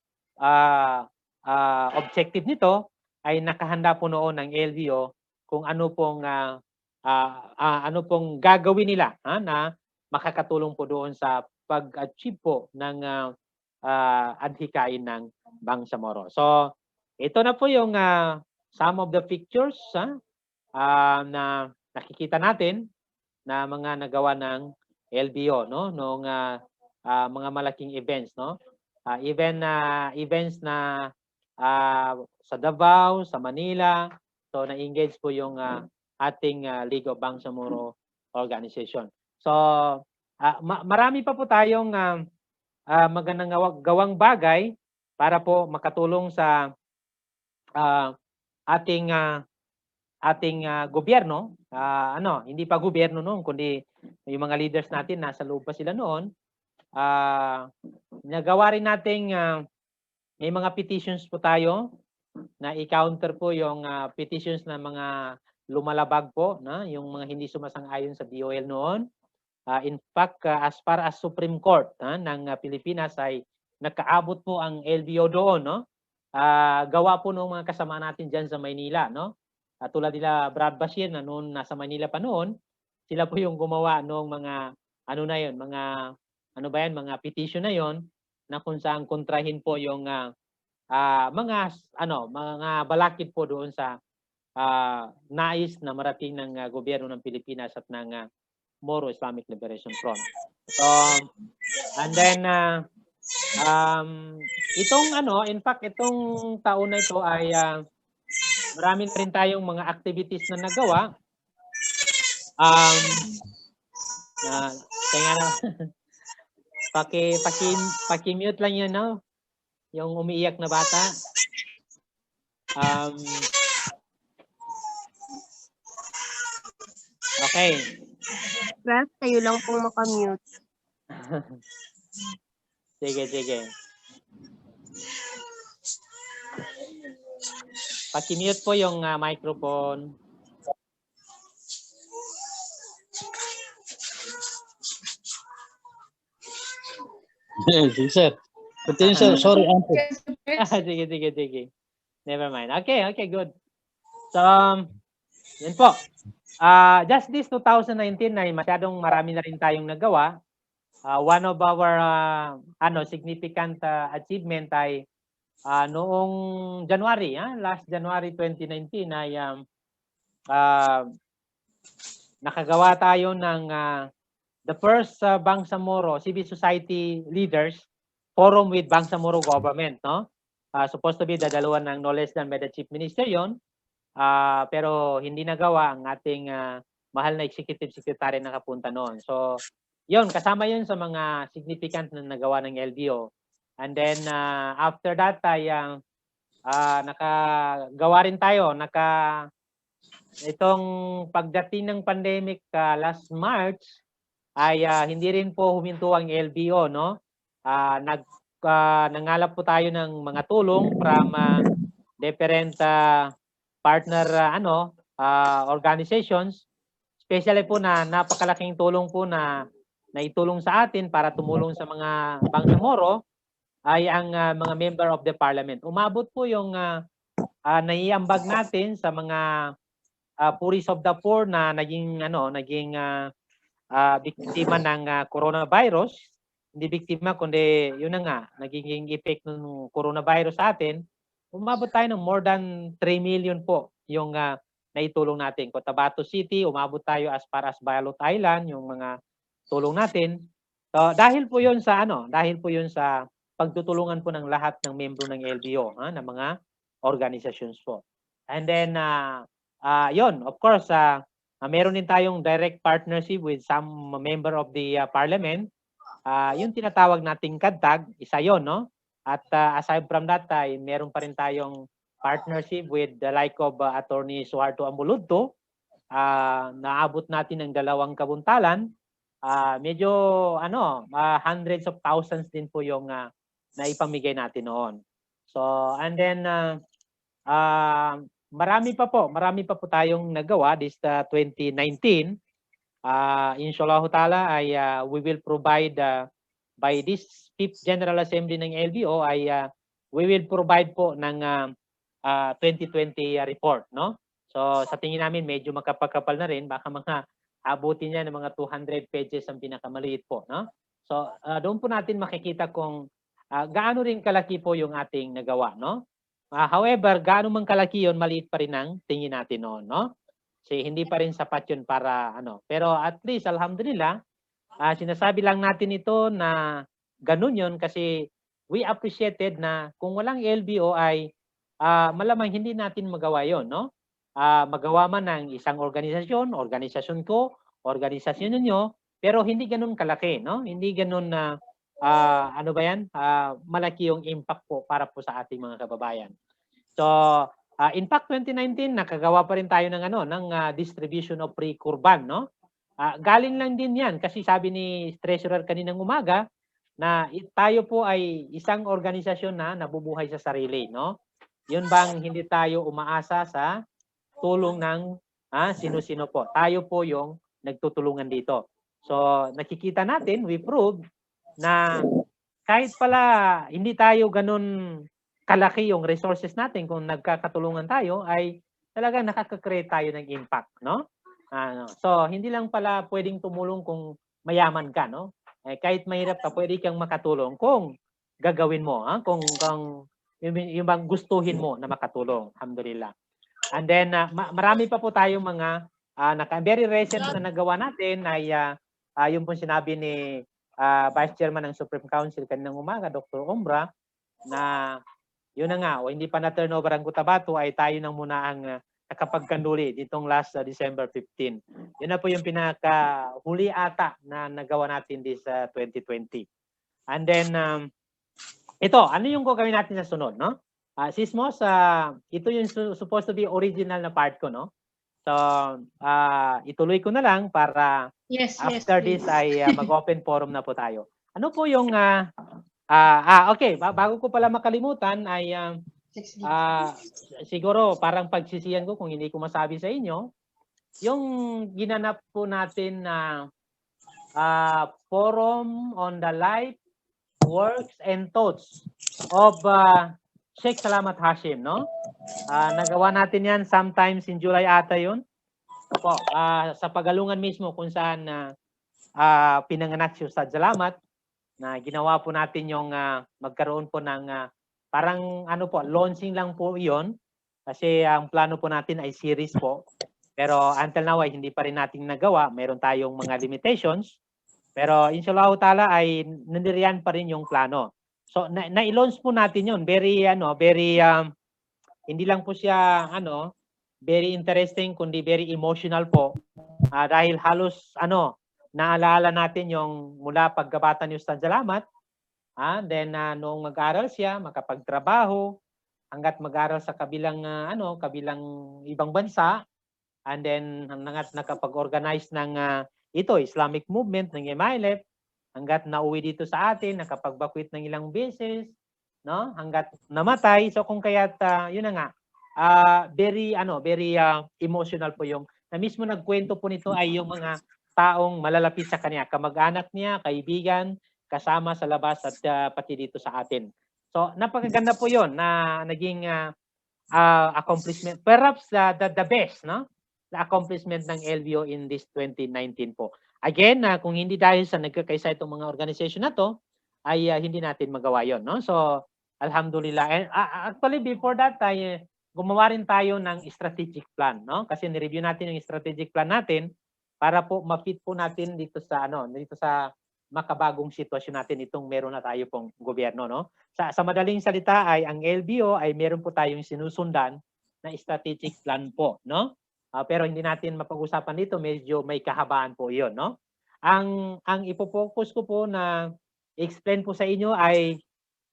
objective nito, ay nakahanda po noon ng LBO kung ano pong gagawin nila na makakatulong po doon sa pag-achieve po ng adhikain ng Bangsamoro. So, ito na po yung some of the pictures na nakikita natin na mga nagawa ng LBO, no? Noong mga malaking events, no? Even events na sa Davao, sa Manila. So na-engage po yung ating League of Bangsamoro Organization. So marami pa po tayong magandang gawang bagay para po makatulong sa ating gobyerno. Hindi pa gobyerno noon, kundi yung mga leaders natin nasa loob pa sila noon. Nagawa rin nating may mga petitions po tayo na i-counter po yung petitions na mga lumalabag po, yung mga hindi sumasang-ayon sa DOL noon. In fact, as far as Supreme Court ng Pilipinas ay nakaabot po ang LBO doon, no? Gawa po ng mga kasama natin diyan sa Maynila, no? Tulad nila Brad Bashir na noon nasa Manila pa noon, sila po yung gumawa ng mga mga petition na yon na kung saan kontrahin po yung mga balakid po doon sa nais na marating ng gobyerno ng Pilipinas at ng Moro Islamic Liberation Front. So, and then in fact itong taon na ito ay marami na rin tayong mga activities na nagawa. Paki-mute lang yun, no? Yung umiiyak na bata. Okay. Ralph, kayo lang pong makamute. Sige. Paki-mute po yung microphone. Sige, sir. Continue, sir. Sorry, Uncle. Sige. Never mind. Okay, good. So, yan po. Just this 2019 ay masyadong marami na rin tayong nagawa. One of our significant achievement ay noong January, last January 2019 ay nakagawa tayo ng the first Bangsamoro Civil Society Leaders Forum with Bangsamoro Government, no? Supposed to be dadaluhan ng no less than by the Chief Minister yon. Pero hindi nagawa ang ating mahal na Executive Secretary na nakapunta noon. So, yon kasama yun sa mga significant na nagawa ng LGO. And then, after that, ay nakagawa rin tayo. Itong pagdating ng pandemic last March, ay hindi rin po huminto ang LBO, no? Nangalap po tayo ng mga tulong from different partner organizations, especially po na napakalaking tulong po na naitulong sa atin para tumulong sa mga Bangsamoro ay ang mga member of the parliament. Umabot po yung naiambag natin sa mga puris of the poor na naging biktima ng coronavirus. Hindi biktima kundi yun na nga naging effect ng coronavirus sa atin. Umabot tayo ng more than 3 million po yung naitulong natin. Cotabato City, umabot tayo as far as Bayalot Island, yung mga tulong natin. So, dahil po yun sa pagtutulungan po ng lahat ng membro ng LBO, ng mga organizations po. And then, yun, of course, meron din tayong direct partnership with some member of the parliament. Yung tinatawag nating kadtag, isa yon, no? At aside from that, meron pa rin tayong partnership with the like of Attorney Suharto Ambuludto. Naabot natin ng 2 kabuntalan. Medyo hundreds of thousands din po yung naipamigay natin noon. So, and then marami pa po tayong nagawa this 2019. Inshallah ta'ala ay we will provide by this 5th General Assembly ng LBO ay we will provide po ng 2020 report, no? So sa tingin namin medyo makapagkapal na rin, baka mga abutin niya ng mga 200 pages ang pinakamaliit po, no? So doon po natin makikita kung gaano rin kalaki po yung ating nagawa, no? However, gaano man kalaki yon, maliit pa rin ang tingin natin noon, no? Kasi hindi pa rin sapat yun para pero at least alhamdulillah, sinasabi lang natin ito na ganun yun kasi we appreciated na kung walang LBO ay malamang hindi natin magawa yon, no? Magawa man ng isang organisasyon ko, organisasyon ninyo, pero hindi ganun kalaki, no? Hindi ganun na malaki yung impact po para po sa ating mga kababayan. So, in fact 2019 nakagawa pa rin tayo ng distribution of free kurban, no? Galing lang din 'yan kasi sabi ni Treasurer kaninang umaga na tayo po ay isang organisasyon na nabubuhay sa sarili, no? 'Yun bang hindi tayo umaasa sa tulong ng sino-sino po. Tayo po yung nagtutulungan dito. So, nakikita natin, we proved na kahit pala hindi tayo ganun kalaki yung resources natin kung nagkakatulungan tayo ay talagang nakaka-create tayo ng impact, no? So hindi lang pala pwedeng tumulong kung mayaman ka, no? Kahit mahirap ka, pwede kang makatulong kung gagawin mo, kung yung bang gustuhin mo na makatulong. Alhamdulillah. And then marami pa po tayong mga very recent na nagawa natin ay yung po sinabi ni Vice Chairman ng Supreme Council kaninang umaga, Dr. Umbra, na yun na nga, hindi pa na turnover ang Cotabato ay tayo nang muna ang nakapagkanduli ditong last December 15. Yun na po yung pinakahuli ata na nagawa natin this 2020. And then, ito, ano yung gagawin natin sa sunod, no? Sismos, ito yung supposed to be original na part ko, no? So, ituloy ko na lang para after this ay mag-open forum na po tayo. Ano po yung okay, bago ko pala makalimutan ay siguro parang pagsisiyan ko kung hindi ko masabi sa inyo, yung ginanap po natin na forum on the life works and thoughts of Sheikh Salamat Hashim, no? Nagawa natin yan sometimes in July ata yun. Opo, sa Pagalungan mismo kung saan pinanganak si Ustad Salamat, na ginawa po natin yung magkaroon po ng parang ano po, launching lang po yon. Kasi ang plano po natin ay series po. Pero until now ay hindi pa rin natin nagawa. Meron tayong mga limitations. Pero inshallah ta'ala ay nandiriyan pa rin yung plano. So na-launch po natin yun. Very hindi lang po siya very interesting kundi very emotional po. Dahil halos naalala natin yung mula pagkabata ni Ustad Salamat. Then noong mag-aral siya, makapagtrabaho, hanggat mag-aral sa kabilang ibang bansa, and then hanggat nakapag-organize ng Islamic movement ng MILF, hanggat nauwi dito sa atin, nakapagbakwit ng ilang beses, no? Hanggat namatay. So kung kaya't yun na nga, very emotional po yung na mismo nagkwento po nito ay yung mga taong malalapit sa kanya, kamag-anak niya, kaibigan, kasama sa labas at pati dito sa atin. So napakaganda po yun na naging accomplishment. Perhaps the best, no? The accomplishment ng LVO in this 2019 po. Again, kung hindi dahil sa nagkakaisa itong mga organization na to, ay hindi natin magawa yon, no? So alhamdulillah. And actually before that ay gumawa rin tayo ng strategic plan, no? Kasi ni-review natin yung strategic plan natin para po ma-fit po natin dito sa makabagong sitwasyon natin itong meron na tayo pong gobyerno, no? Sa madaling salita ay ang LBO ay meron po tayong sinusundan na strategic plan po, no? Pero hindi natin mapag-usapan dito, medyo may kahabaan po 'yon, no? Ang ipo-focus ko po na explain po sa inyo ay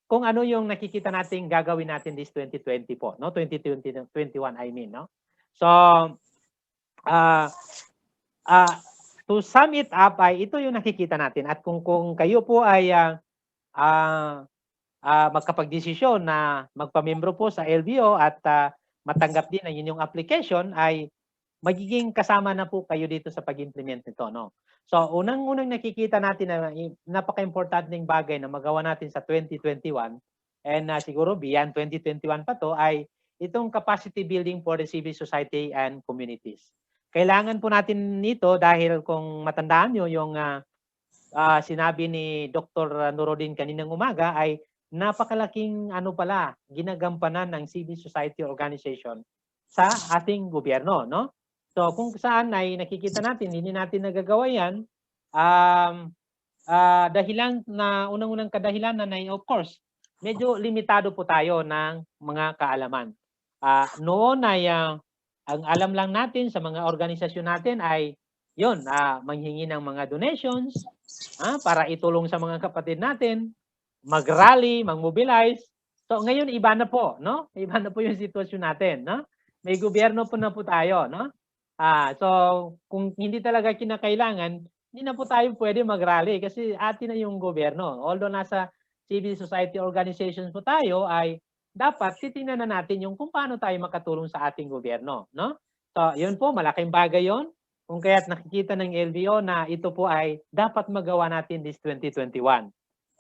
kung ano yung nakikita natin gagawin natin this 2020 po, no? 2021 I mean, no? So to sum it up ay ito yung nakikita natin at kung kayo po ay magkapagdesisyon na magpamembro po sa LBO at matanggap din ang inyong application ay magiging kasama na po kayo dito sa pag-implement nito, no? So unang-unang nakikita natin na napaka-importanteng bagay na magawa natin sa 2021 and siguro beyond 2021 pa to ay itong capacity building for the civil society and communities. Kailangan po natin nito dahil kung matandaan nyo yung sinabi ni Dr. Nuruddin kaninang umaga ay napakalaking ginagampanan ng civil society organization sa ating gobyerno, no? So kung saan ay nakikita natin, hindi natin nagagawa yan, dahilan na unang-unang kadahilan na of course, medyo limitado po tayo ng mga kaalaman. Noon ay ang alam lang natin sa mga organisasyon natin ay yun, manghingi ng mga donations para itulong sa mga kapatid natin, mag-rally, mag-mobilize. So ngayon iba na po, no? Iba na po yung sitwasyon natin, no? May gobyerno po na po tayo, no? So kung hindi talaga kinakailangan, hindi na po tayo pwede mag-rally kasi atin na yung gobyerno. Although nasa civil society organizations po tayo ay dapat titingnan na natin yung kung paano tayo makatulong sa ating gobyerno, no? So yun po, malaking bagay yon. Kung kaya't nakikita ng LBO na ito po ay dapat magawa natin this 2021.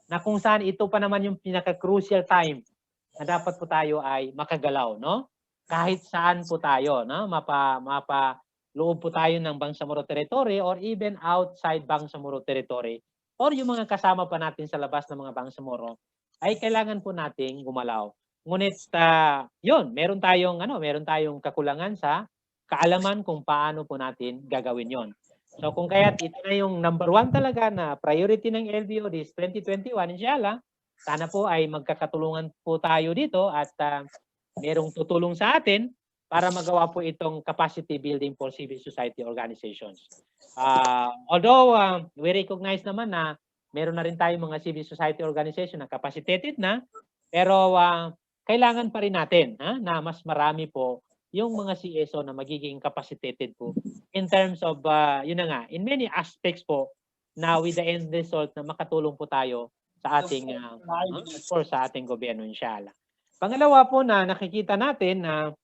Na kung saan ito pa naman yung pinaka-crucial time na dapat po tayo ay makagalaw, no? Kahit saan po tayo, no? Loob po tayo ng Bangsamoro Territory or even outside Bangsamoro Territory or yung mga kasama pa natin sa labas ng mga Bangsamoro ay kailangan po nating gumalaw. Ngunit yun, meron tayong kakulangan sa kaalaman kung paano po natin gagawin yon. So kung kaya't ito na yung number 1 talaga na priority ng LBO this 2021, inshallah, sana po ay magkakatulungan po tayo dito at merong tutulong sa atin para magawa po itong capacity building for civil society organizations. Although we recognize naman na meron na rin tayong mga civil society organization na capacitated na, pero kailangan pa rin natin na mas marami po yung mga CSO na magiging capacitated po in terms of, in many aspects po na with the end result na makatulong po tayo sa ating, sa ating gobyerno, inshallah. Pangalawa po na nakikita natin na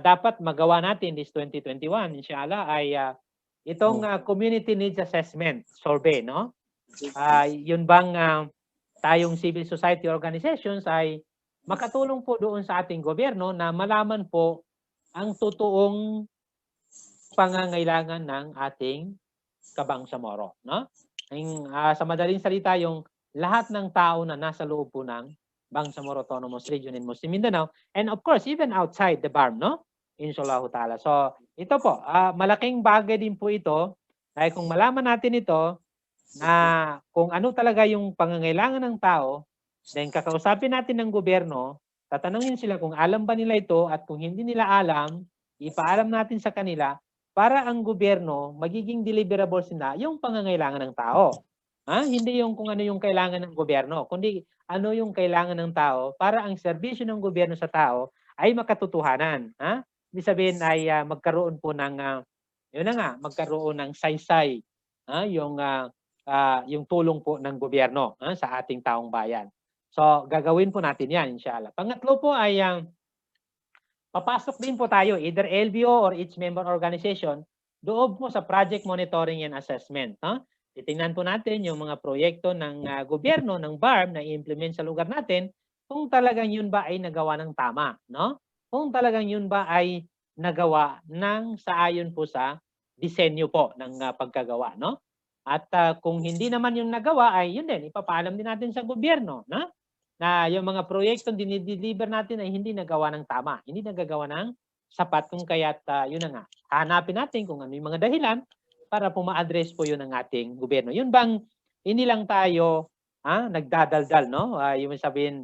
dapat magawa natin this 2021, inshallah, ay itong community needs assessment survey, no? Yun bang tayong civil society organizations ay makatulong po doon sa ating gobyerno na malaman po ang totoong pangangailangan ng ating Kabangsamoro, no? Sa madaling salita, yung lahat ng tao na nasa loob po ng Bangsamoro Autonomous Region in Muslim Mindanao, and of course, even outside the BARM, no? Insyaallah ta'ala. So, ito po, malaking bagay din po ito, dahil kung malaman natin ito, na kung ano talaga yung pangangailangan ng tao, then kakausapin natin ng gobyerno, tatanungin sila kung alam ba nila ito, at kung hindi nila alam, ipaalam natin sa kanila, para ang gobyerno magiging deliverables na yung pangangailangan ng tao. Hindi yung kung ano yung kailangan ng gobyerno, kundi ano yung kailangan ng tao para ang serbisyo ng gobyerno sa tao ay makatotohanan. Ibig sabihin ay magkaroon po ng, yun na nga, magkaroon ng saysay, yung tulong po ng gobyerno sa ating taong bayan. So, gagawin po natin yan, inshallah. Pangatlo po ay papasok din po tayo, either LBO or each member organization, doon po sa project monitoring and assessment. Titingnan po natin yung mga proyekto ng gobyerno, ng BARM na i-implement sa lugar natin, kung talagang yun ba ay nagawa ng tama. No? Kung talagang yun ba ay nagawa ng saayon po sa disenyo po ng pagkagawa. No? At kung hindi naman yung nagawa, ay yun din, ipapaalam din natin sa gobyerno. No? Na yung mga proyektong dinideliver natin ay hindi nagawa ng tama, hindi nagagawa ng sapat, kung kaya't yun na nga, hanapin natin kung ano yung mga dahilan para po ma-address po yun ng ating gobyerno. Yun bang hindi lang tayo nagdadaldal, no? Yung sabihin,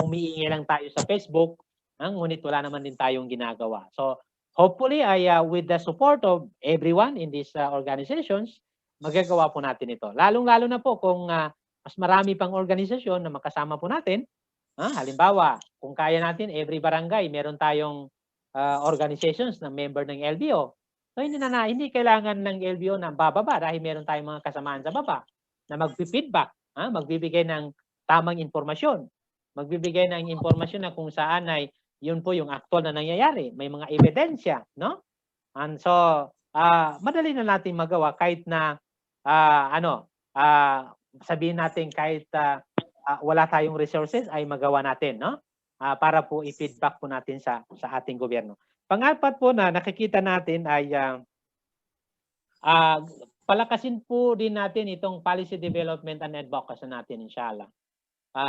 umiingay lang tayo sa Facebook, ngunit wala naman din tayong ginagawa. So hopefully ay with the support of everyone in these organizations, magagawa po natin ito. Lalong-lalo na po kung mas marami pang organisasyon na makasama po natin. Halimbawa, kung kaya natin, every barangay, meron tayong organizations na member ng LBO. So hindi kailangan ng LBO na bababa dahil meron tayong mga kasamaan sa baba na magpi-feedback, magbibigay ng tamang informasyon. Magbibigay ng informasyon na kung saan ay yun po yung actual na nangyayari. May mga ebidensya, no? And so, madali na natin magawa kahit na sabihin natin kahit wala tayong resources ay magawa natin, no? Para po i-feedback po natin sa ating gobyerno. Pang-apat po na nakikita natin ay palakasin po din natin itong policy development and advocacy natin, inshallah.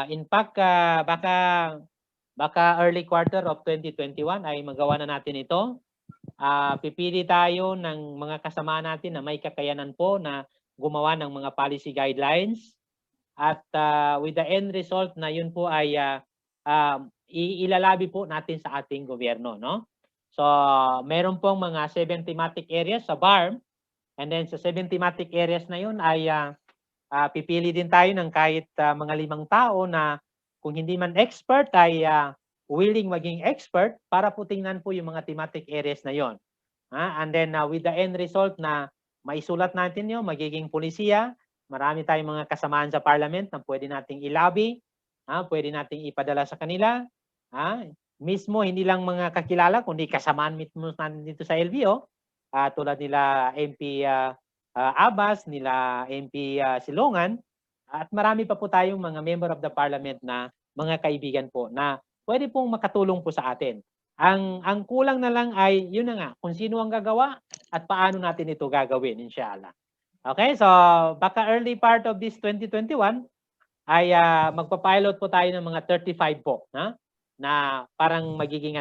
In fact, baka early quarter of 2021 ay magawa na natin ito. Pipili tayo ng mga kasama natin na may kakayanan po na gumawa ng mga policy guidelines, at with the end result na yun po ay ilalabi po natin sa ating gobyerno, no? So meron pong mga 7 thematic areas sa BARM, and then sa 7 thematic areas na yun ay pipili din tayo ng kahit mga 5 tao na kung hindi man expert ay willing maging expert para po tingnan po yung mga thematic areas na yon. And then with the end result na maisulat natin yun, magiging polisiya, marami tayong mga kasamaan sa parliament na pwede nating i-lobby, pwede nating ipadala sa kanila, mismo hindi lang mga kakilala, kundi kasamaan mismo natin dito sa LBO, tulad nila MP Abbas, nila MP Silongan, at marami pa po tayong mga member of the parliament na mga kaibigan po na pwede pong makatulong po sa atin. Ang kulang na lang ay yun na nga, kung sino ang gagawa at paano natin ito gagawin, inshallah. Okay, so baka early part of this 2021 ay magpa-pilot po tayo ng mga 35 po, na parang magiging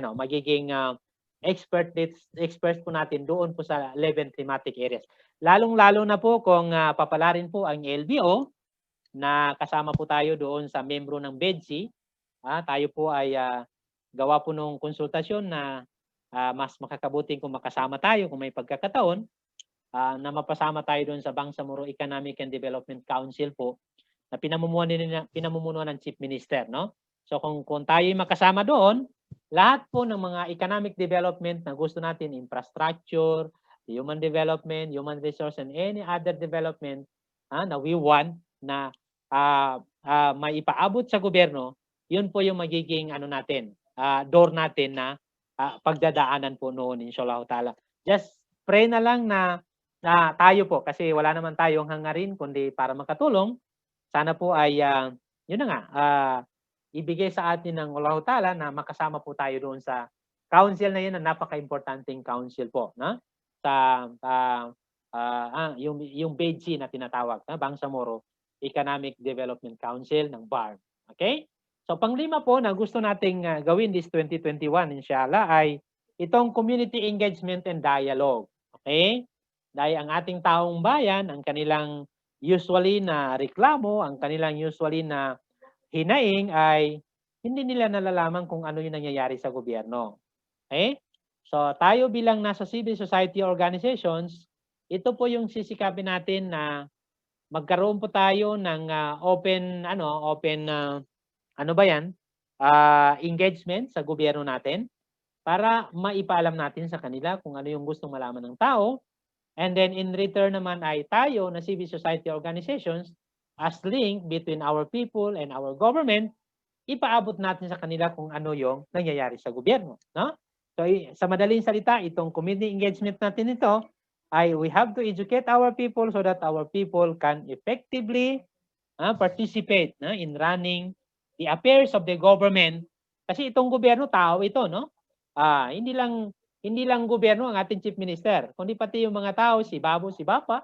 experts po natin doon po sa 11 thematic areas. Lalong-lalo na po kung papalarin po ang LBO na kasama po tayo doon sa membro ng BEDSI. Tayo po ay gawa po ng konsultasyon na mas makakabuting kung makasama tayo kung may pagkakataon na mapasama tayo doon sa Bangsamoro Economic and Development Council po na pinamumunuan ng Chief Minister, no? So kung tayo ay makasama doon, lahat po ng mga economic development na gusto natin, infrastructure, human development, human resource, and any other development na we want na maipaabot sa gobyerno, yun po yung magiging door natin na pagdadaanan po noon, inshallah ta'ala. Just pray na lang na tayo po, kasi wala naman tayong hangarin kundi para makatulong, sana po ay yun na nga, ibigay sa atin ng Allah Ta'ala na makasama po tayo doon sa council na yun, na napaka-importanting council po, no? Sa yung BEDC na tinatawag, na Bangsamoro Economic Development Council ng BARM. Okay? So panglima po na gusto nating gawin this 2021 inshallah ay itong community engagement and dialogue. Okay? Dahil ang ating taong bayan, ang kanilang usually na reklamo, ang kanilang usually na hinaing ay hindi nila nalalaman kung ano yung nangyayari sa gobyerno. Okay? So tayo bilang nasa civil society organizations, ito po yung sisikapin natin na magkaroon po tayo ng open engagement sa gobyerno natin para maipaalam natin sa kanila kung ano yung gustong malaman ng tao. And then in return naman ay tayo na civil society organizations as link between our people and our government, ipaabot natin sa kanila kung ano yung nangyayari sa gobyerno, no? So sa madaling salita, itong community engagement natin ito ay we have to educate our people so that our people can effectively participate in running the affairs of the government. Kasi itong gobyerno, tao ito, no? Hindi lang gobyerno ang ating chief minister, kundi pati yung mga tao, si Babo, si Bapa,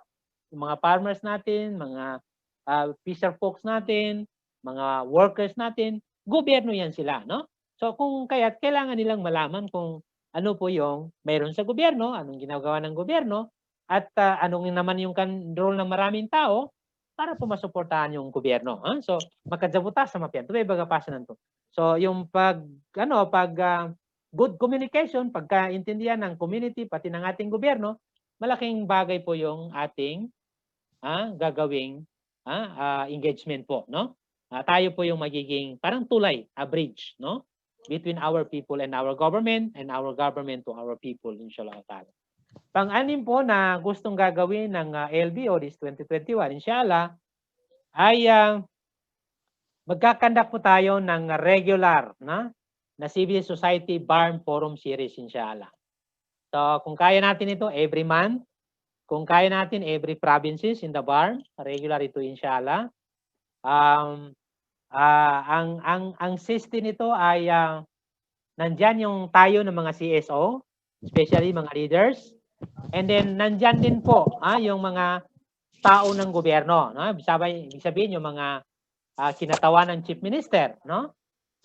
yung mga farmers natin, mga fisher folks natin, mga workers natin, gobyerno yan sila, no? So kung kaya't kailangan nilang malaman kung ano po yung mayroon sa gobyerno, anong ginagawa ng gobyerno, at anong naman yung role ng maraming tao para po masuportahan yung gobyerno. So makadyabuta sa mapian. Ito ay bagapasa nanto. So yung good communication, pagkaintindihan ng community pati ng ating gobyerno, malaking bagay po yung ating gagawing engagement po, no? Tayo po yung magiging parang tulay, a bridge, no? Between our people and our government to our people, inshallah ta'ala. Pang-anim po na gustong gagawin ng LBO this 2021, inshallah, ay magkakandak po tayo ng regular na Civil Society BARM Forum Series, inshallah. So kung kaya natin ito every month, kung kaya natin every provinces in the BARM, regular ito inshallah. Ang system nito ay nandyan yung tayo ng mga CSO, especially mga leaders. And then nandyan din po yung mga tao ng gobyerno, no? Ibig sabihin yung mga kinatawan ng chief minister, no?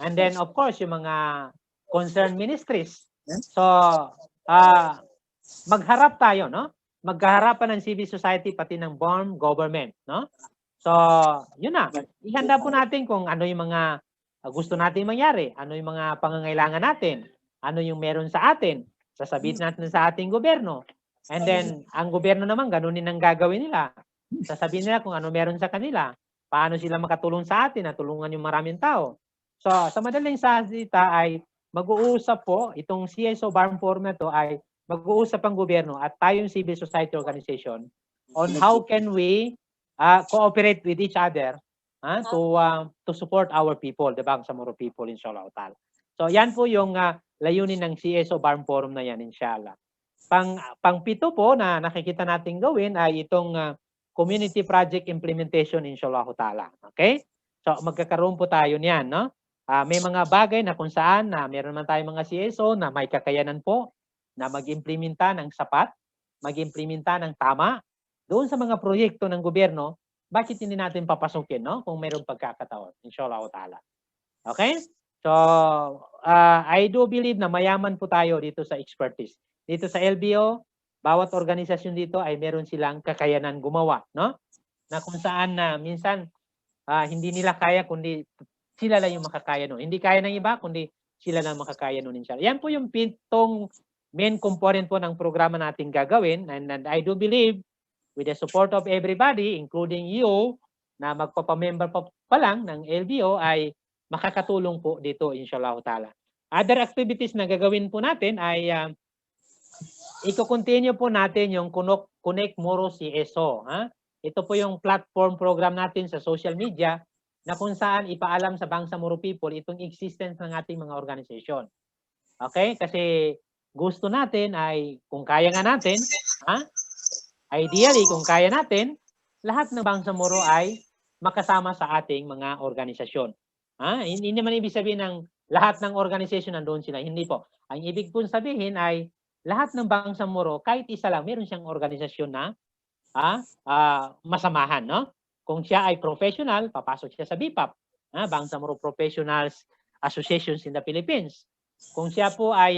And then of course yung mga concerned ministries. So magharap tayo, no? Magkaharapan ng civil society pati ng BARM government, no? So yun na, ihanda po natin kung ano yung mga gusto natin mangyari, ano yung mga pangangailangan natin, ano yung meron sa atin, sasabihin natin sa ating gobyerno. And then, ang gobyerno naman, ganunin ang gagawin nila. Sasabihin nila kung ano meron sa kanila, paano sila makatulong sa atin na tulungan yung maraming tao. So, sa madaling salita ay mag-uusap po, itong CSO BARM Forum na to ay mag-uusap ang gobyerno at tayong civil society organization on how can we cooperate with each other to support our people, the Bangsamoro people, inshallah ta'ala. So yan po yung layunin ng CSO BARM Forum na yan, inshallah. Pang-pito po na nakikita natin gawin ay itong community project implementation, inshallah ta'ala. Okay? So magkakaroon po tayo niyan, no? May mga bagay na kung saan meron man tayong mga CSO na may kakayanan po na mag-implementa ng sapat, mag-implementa ng tama doon sa mga proyekto ng gobyerno. Bakit hindi natin papasukin, no? Kung mayroong pagkakataon, inshallah ta'ala. Okay? So, I do believe na mayaman po tayo dito sa expertise. Dito sa LBO, bawat organisasyon dito ay meron silang kakayanan gumawa, no? Na kung saan minsan hindi nila kaya kundi sila lang yung makakaya nun. Hindi kaya ng iba kundi sila lang makakaya nun, inshallah. Yan po yung pitong main component po ng programa natin gagawin, and I do believe with the support of everybody, including you, na magpapamember pa lang ng LBO ay makakatulong po dito, inshallah ta'ala. Other activities na gagawin po natin ay i-continue po natin yung Connect Moro CSO. Ito po yung platform program natin sa social media na kung saan ipaalam sa Bangsamoro people itong existence ng ating mga organisasyon. Okay? Kasi gusto natin ay kung kaya nga natin, ideally, kung kaya natin, lahat ng Bangsamoro ay makasama sa ating mga organisasyon. Hindi naman ibig sabihin ng lahat ng organisasyon nandoon sila. Hindi po. Ang ibig po sabihin ay lahat ng Bangsamoro, kahit isa lang, meron siyang organisasyon na masamahan. No? Kung siya ay professional, papasok siya sa BIPAP. Bangsamoro Professionals Associations in the Philippines. Kung siya po ay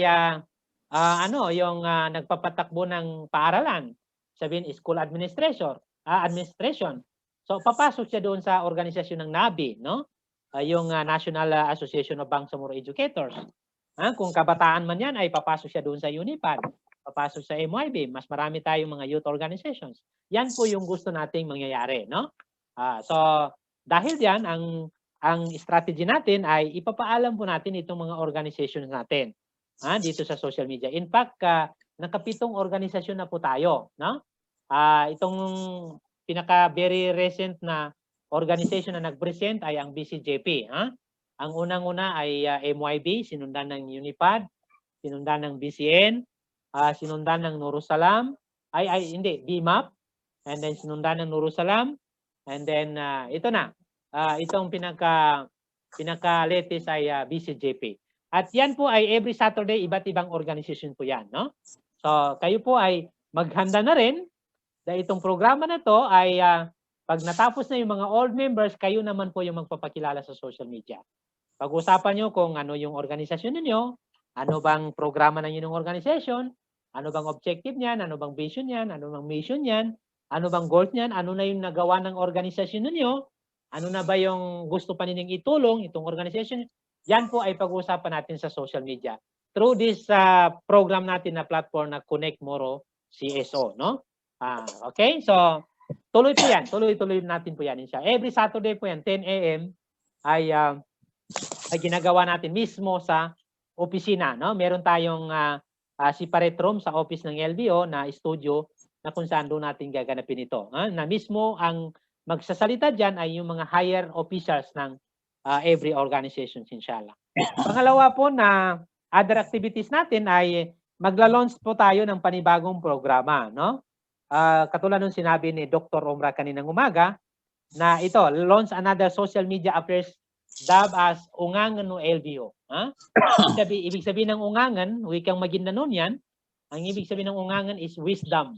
nagpapatakbo ng paaralan, sabihin school administration. So papasok siya doon sa organisasyon ng NABI, no? Yung National Association of Bangsamoro Educators. Kung kabataan man yan, ay papasok siya doon sa UNIPAD, papasok sa MYB, mas marami tayong mga youth organizations. Yan po yung gusto nating mangyayari, no? So dahil diyan ang strategy natin ay ipapaalam po natin itong mga organizations natin dito sa social media. In fact, nakapitong organisasyon na po tayo, no? Itong pinaka very recent na organization na nag-present ay ang BCJP. Ang unang-una ay MYB, sinundan ng UNIPAD, sinundan ng BCN, sinundan ng Nurusalam, BMAP, and then sinundan ng Nurusalam, and then ito na, itong pinaka-latest ay BCJP. At yan po ay every Saturday, iba't ibang organization po yan. No? So kayo po ay maghanda na rin dahil itong programa na to ay pag natapos na yung mga old members, kayo naman po yung magpapakilala sa social media. Pag-usapan nyo kung ano yung organisasyon ninyo, ano bang programa ng inyong organisasyon, ano bang objective niyan, ano bang vision niyan, ano bang mission niyan, ano bang goals niyan, ano na yung nagawa ng organisasyon ninyo, ano na ba yung gusto pa ninyong itulong itong organisasyon. Yan po ay pag-uusapan natin sa social media. Through this program natin na platform na Connect Moro CSO, no? Okay, so tuloy po yan. Tuloy natin po yan. Every Saturday po yan, 10 a.m. ay ginagawa natin mismo sa opisina. No? Meron tayong separate room sa office ng LBO na studio na kung saan doon natin gaganapin ito. Na mismo ang magsasalita dyan ay yung mga higher officials ng every organization, inshallah. Pangalawa po na other activities natin ay magla-launch po tayo ng panibagong programa. No? Katulad nung sinabi ni Dr. Omra kaninang umaga, na ito, launch another social media affairs dubbed as Ungangan no LBO. Ibig sabihin ng Ungangan, wikang Maguindanon yan, ang ibig sabihin ng Ungangan is wisdom.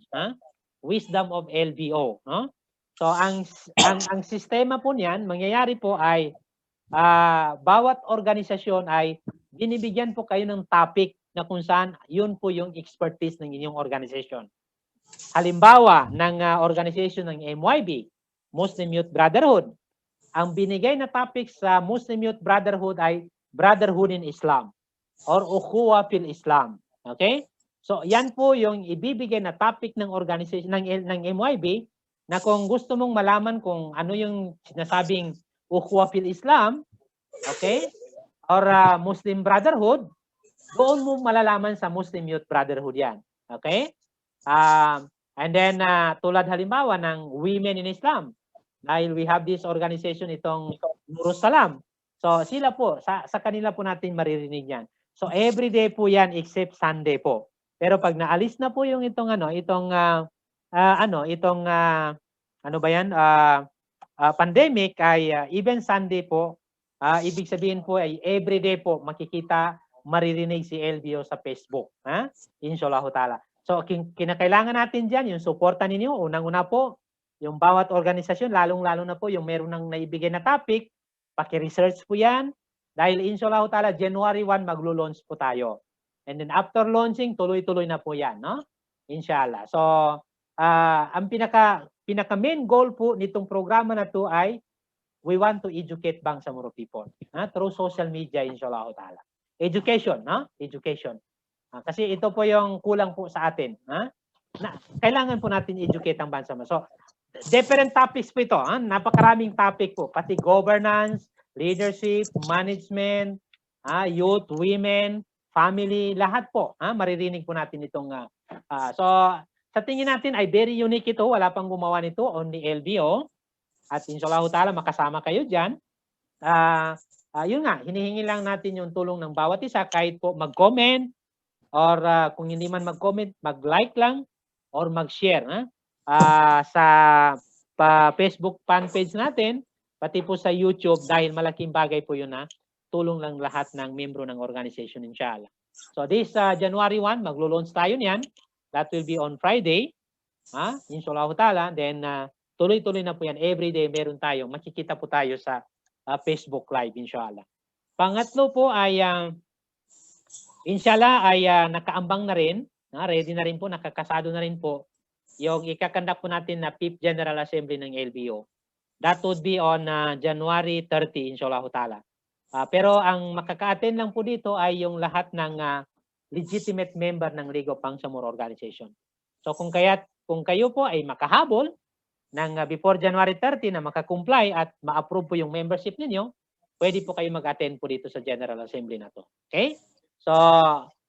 Wisdom of LBO. No? So, ang sistema po niyan, mangyayari po ay bawat organisasyon ay binibigyan po kayo ng topic na kung saan yun po yung expertise ng inyong organisasyon. Halimbawa ng organization ng MYB, Muslim Youth Brotherhood. Ang binigay na topic sa Muslim Youth Brotherhood ay Brotherhood in Islam or Ukhuwa fil Islam. Okay? So yan po yung ibibigay na topic ng organization ng MYB na kung gusto mong malaman kung ano yung sinasabing Ukhuwa fil Islam, okay? Or Muslim Brotherhood, doon mo malalaman sa Muslim Youth Brotherhood yan. Okay? And then, tulad halimbawa ng Women in Islam, dahil we have this organization, itong Nurusalam. So, sila po, sa kanila po natin maririnig yan. So, every day po yan except Sunday po. Pero pag naalis na po yung pandemic ay even Sunday po, ibig sabihin po ay every day po makikita, maririnig si LBO sa Facebook. Inshallah ta'ala. So, kinakailangan natin dyan, yung suporta ninyo, unang-una po, yung bawat organisasyon, lalong-lalo na po yung meron nang naibigay na topic, paki-research po yan, dahil inshallah ta'ala, January 1, maglo-launch po tayo. And then after launching, tuloy-tuloy na po yan, no? Inshallah. So, ang pinaka-main goal po nitong programa na to ay, we want to educate Bangsamoro people through social media, inshallah ta'ala. Education, no? Education. Kasi ito po yung kulang po sa atin. Kailangan po natin educate ang Bangsamoro. So, different topics po ito. Napakaraming topic po. Pati governance, leadership, management, youth, women, family, lahat po. Maririnig po natin itong... so, sa tingin natin ay very unique ito. Wala pang gumawa nito. Only LBO. At inshallah ta'ala, makasama kayo dyan. Yun nga, hinihingi lang natin yung tulong ng bawat isa. Kahit po mag-comment or kung hindi man mag-comment, mag-like lang or mag-share sa Facebook fan page natin pati po sa YouTube dahil malaking bagay po yun na tulong lang lahat ng membro ng organization inshallah. So this January 1, maglo-launch tayo niyan. That will be on Friday. Inshallah ta'ala. Then tuloy-tuloy na po yan. Every day meron tayo. Makikita po tayo sa Facebook Live inshallah. Pangatlo po ay inshallah ay nakaambang na rin. Ready na rin po. Nakakasado na rin po yung ikakandak po natin na 5th General Assembly ng LBO. That would be on January 30 inshallah ta'ala. Pero ang makaka-attend lang po dito ay yung lahat ng legitimate member ng League of Bangsamoro Organization. So kung kayo po ay makahabol ng before January 30 na makakomply at ma-approve po yung membership ninyo, pwede po kayo mag-attend po dito sa General Assembly na to. Okay? So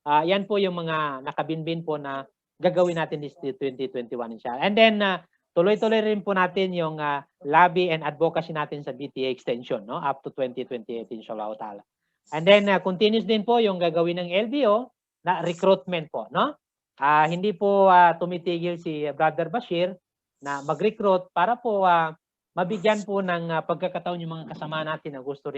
yan po yung mga nakabinbin po na gagawin natin this 2021 inshallah. And then tuloy-tuloy rin po natin yung lobby and advocacy natin sa BTA extension, no, up to 2028 inshallah ta'ala. And then continuous din po yung gagawin ng LBO na recruitment po, no? Hindi po tumitigil si Brother Bashir na mag-recruit para po mabigyan po ng pagkakataon yung mga kasama natin na gusto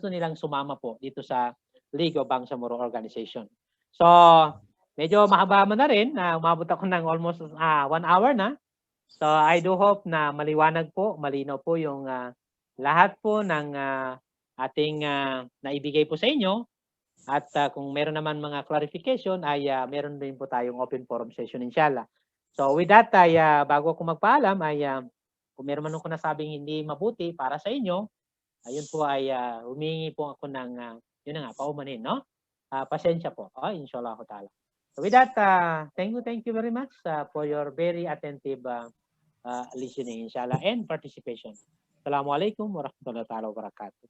nilang sumama po dito sa League of Bangsamoro Organization. So, medyo mahaba na rin. Umabot ako ng almost 1 hour na. So, I do hope na maliwanag po, malinaw po yung lahat po ng ating naibigay po sa inyo. At kung meron naman mga clarification, ay meron din po tayong open forum session inshallah. So, with that, ay bago ako magpaalam, ay kung meron man ako nasabing hindi mabuti para sa inyo, ayun po ay humingi po ako ng, yun na nga, paumanin, no? Pasensya po, inshallah ta'ala. So with that, thank you very much for your very attentive listening, inshallah, and participation. Assalamualaikum warahmatullahi wabarakatuh.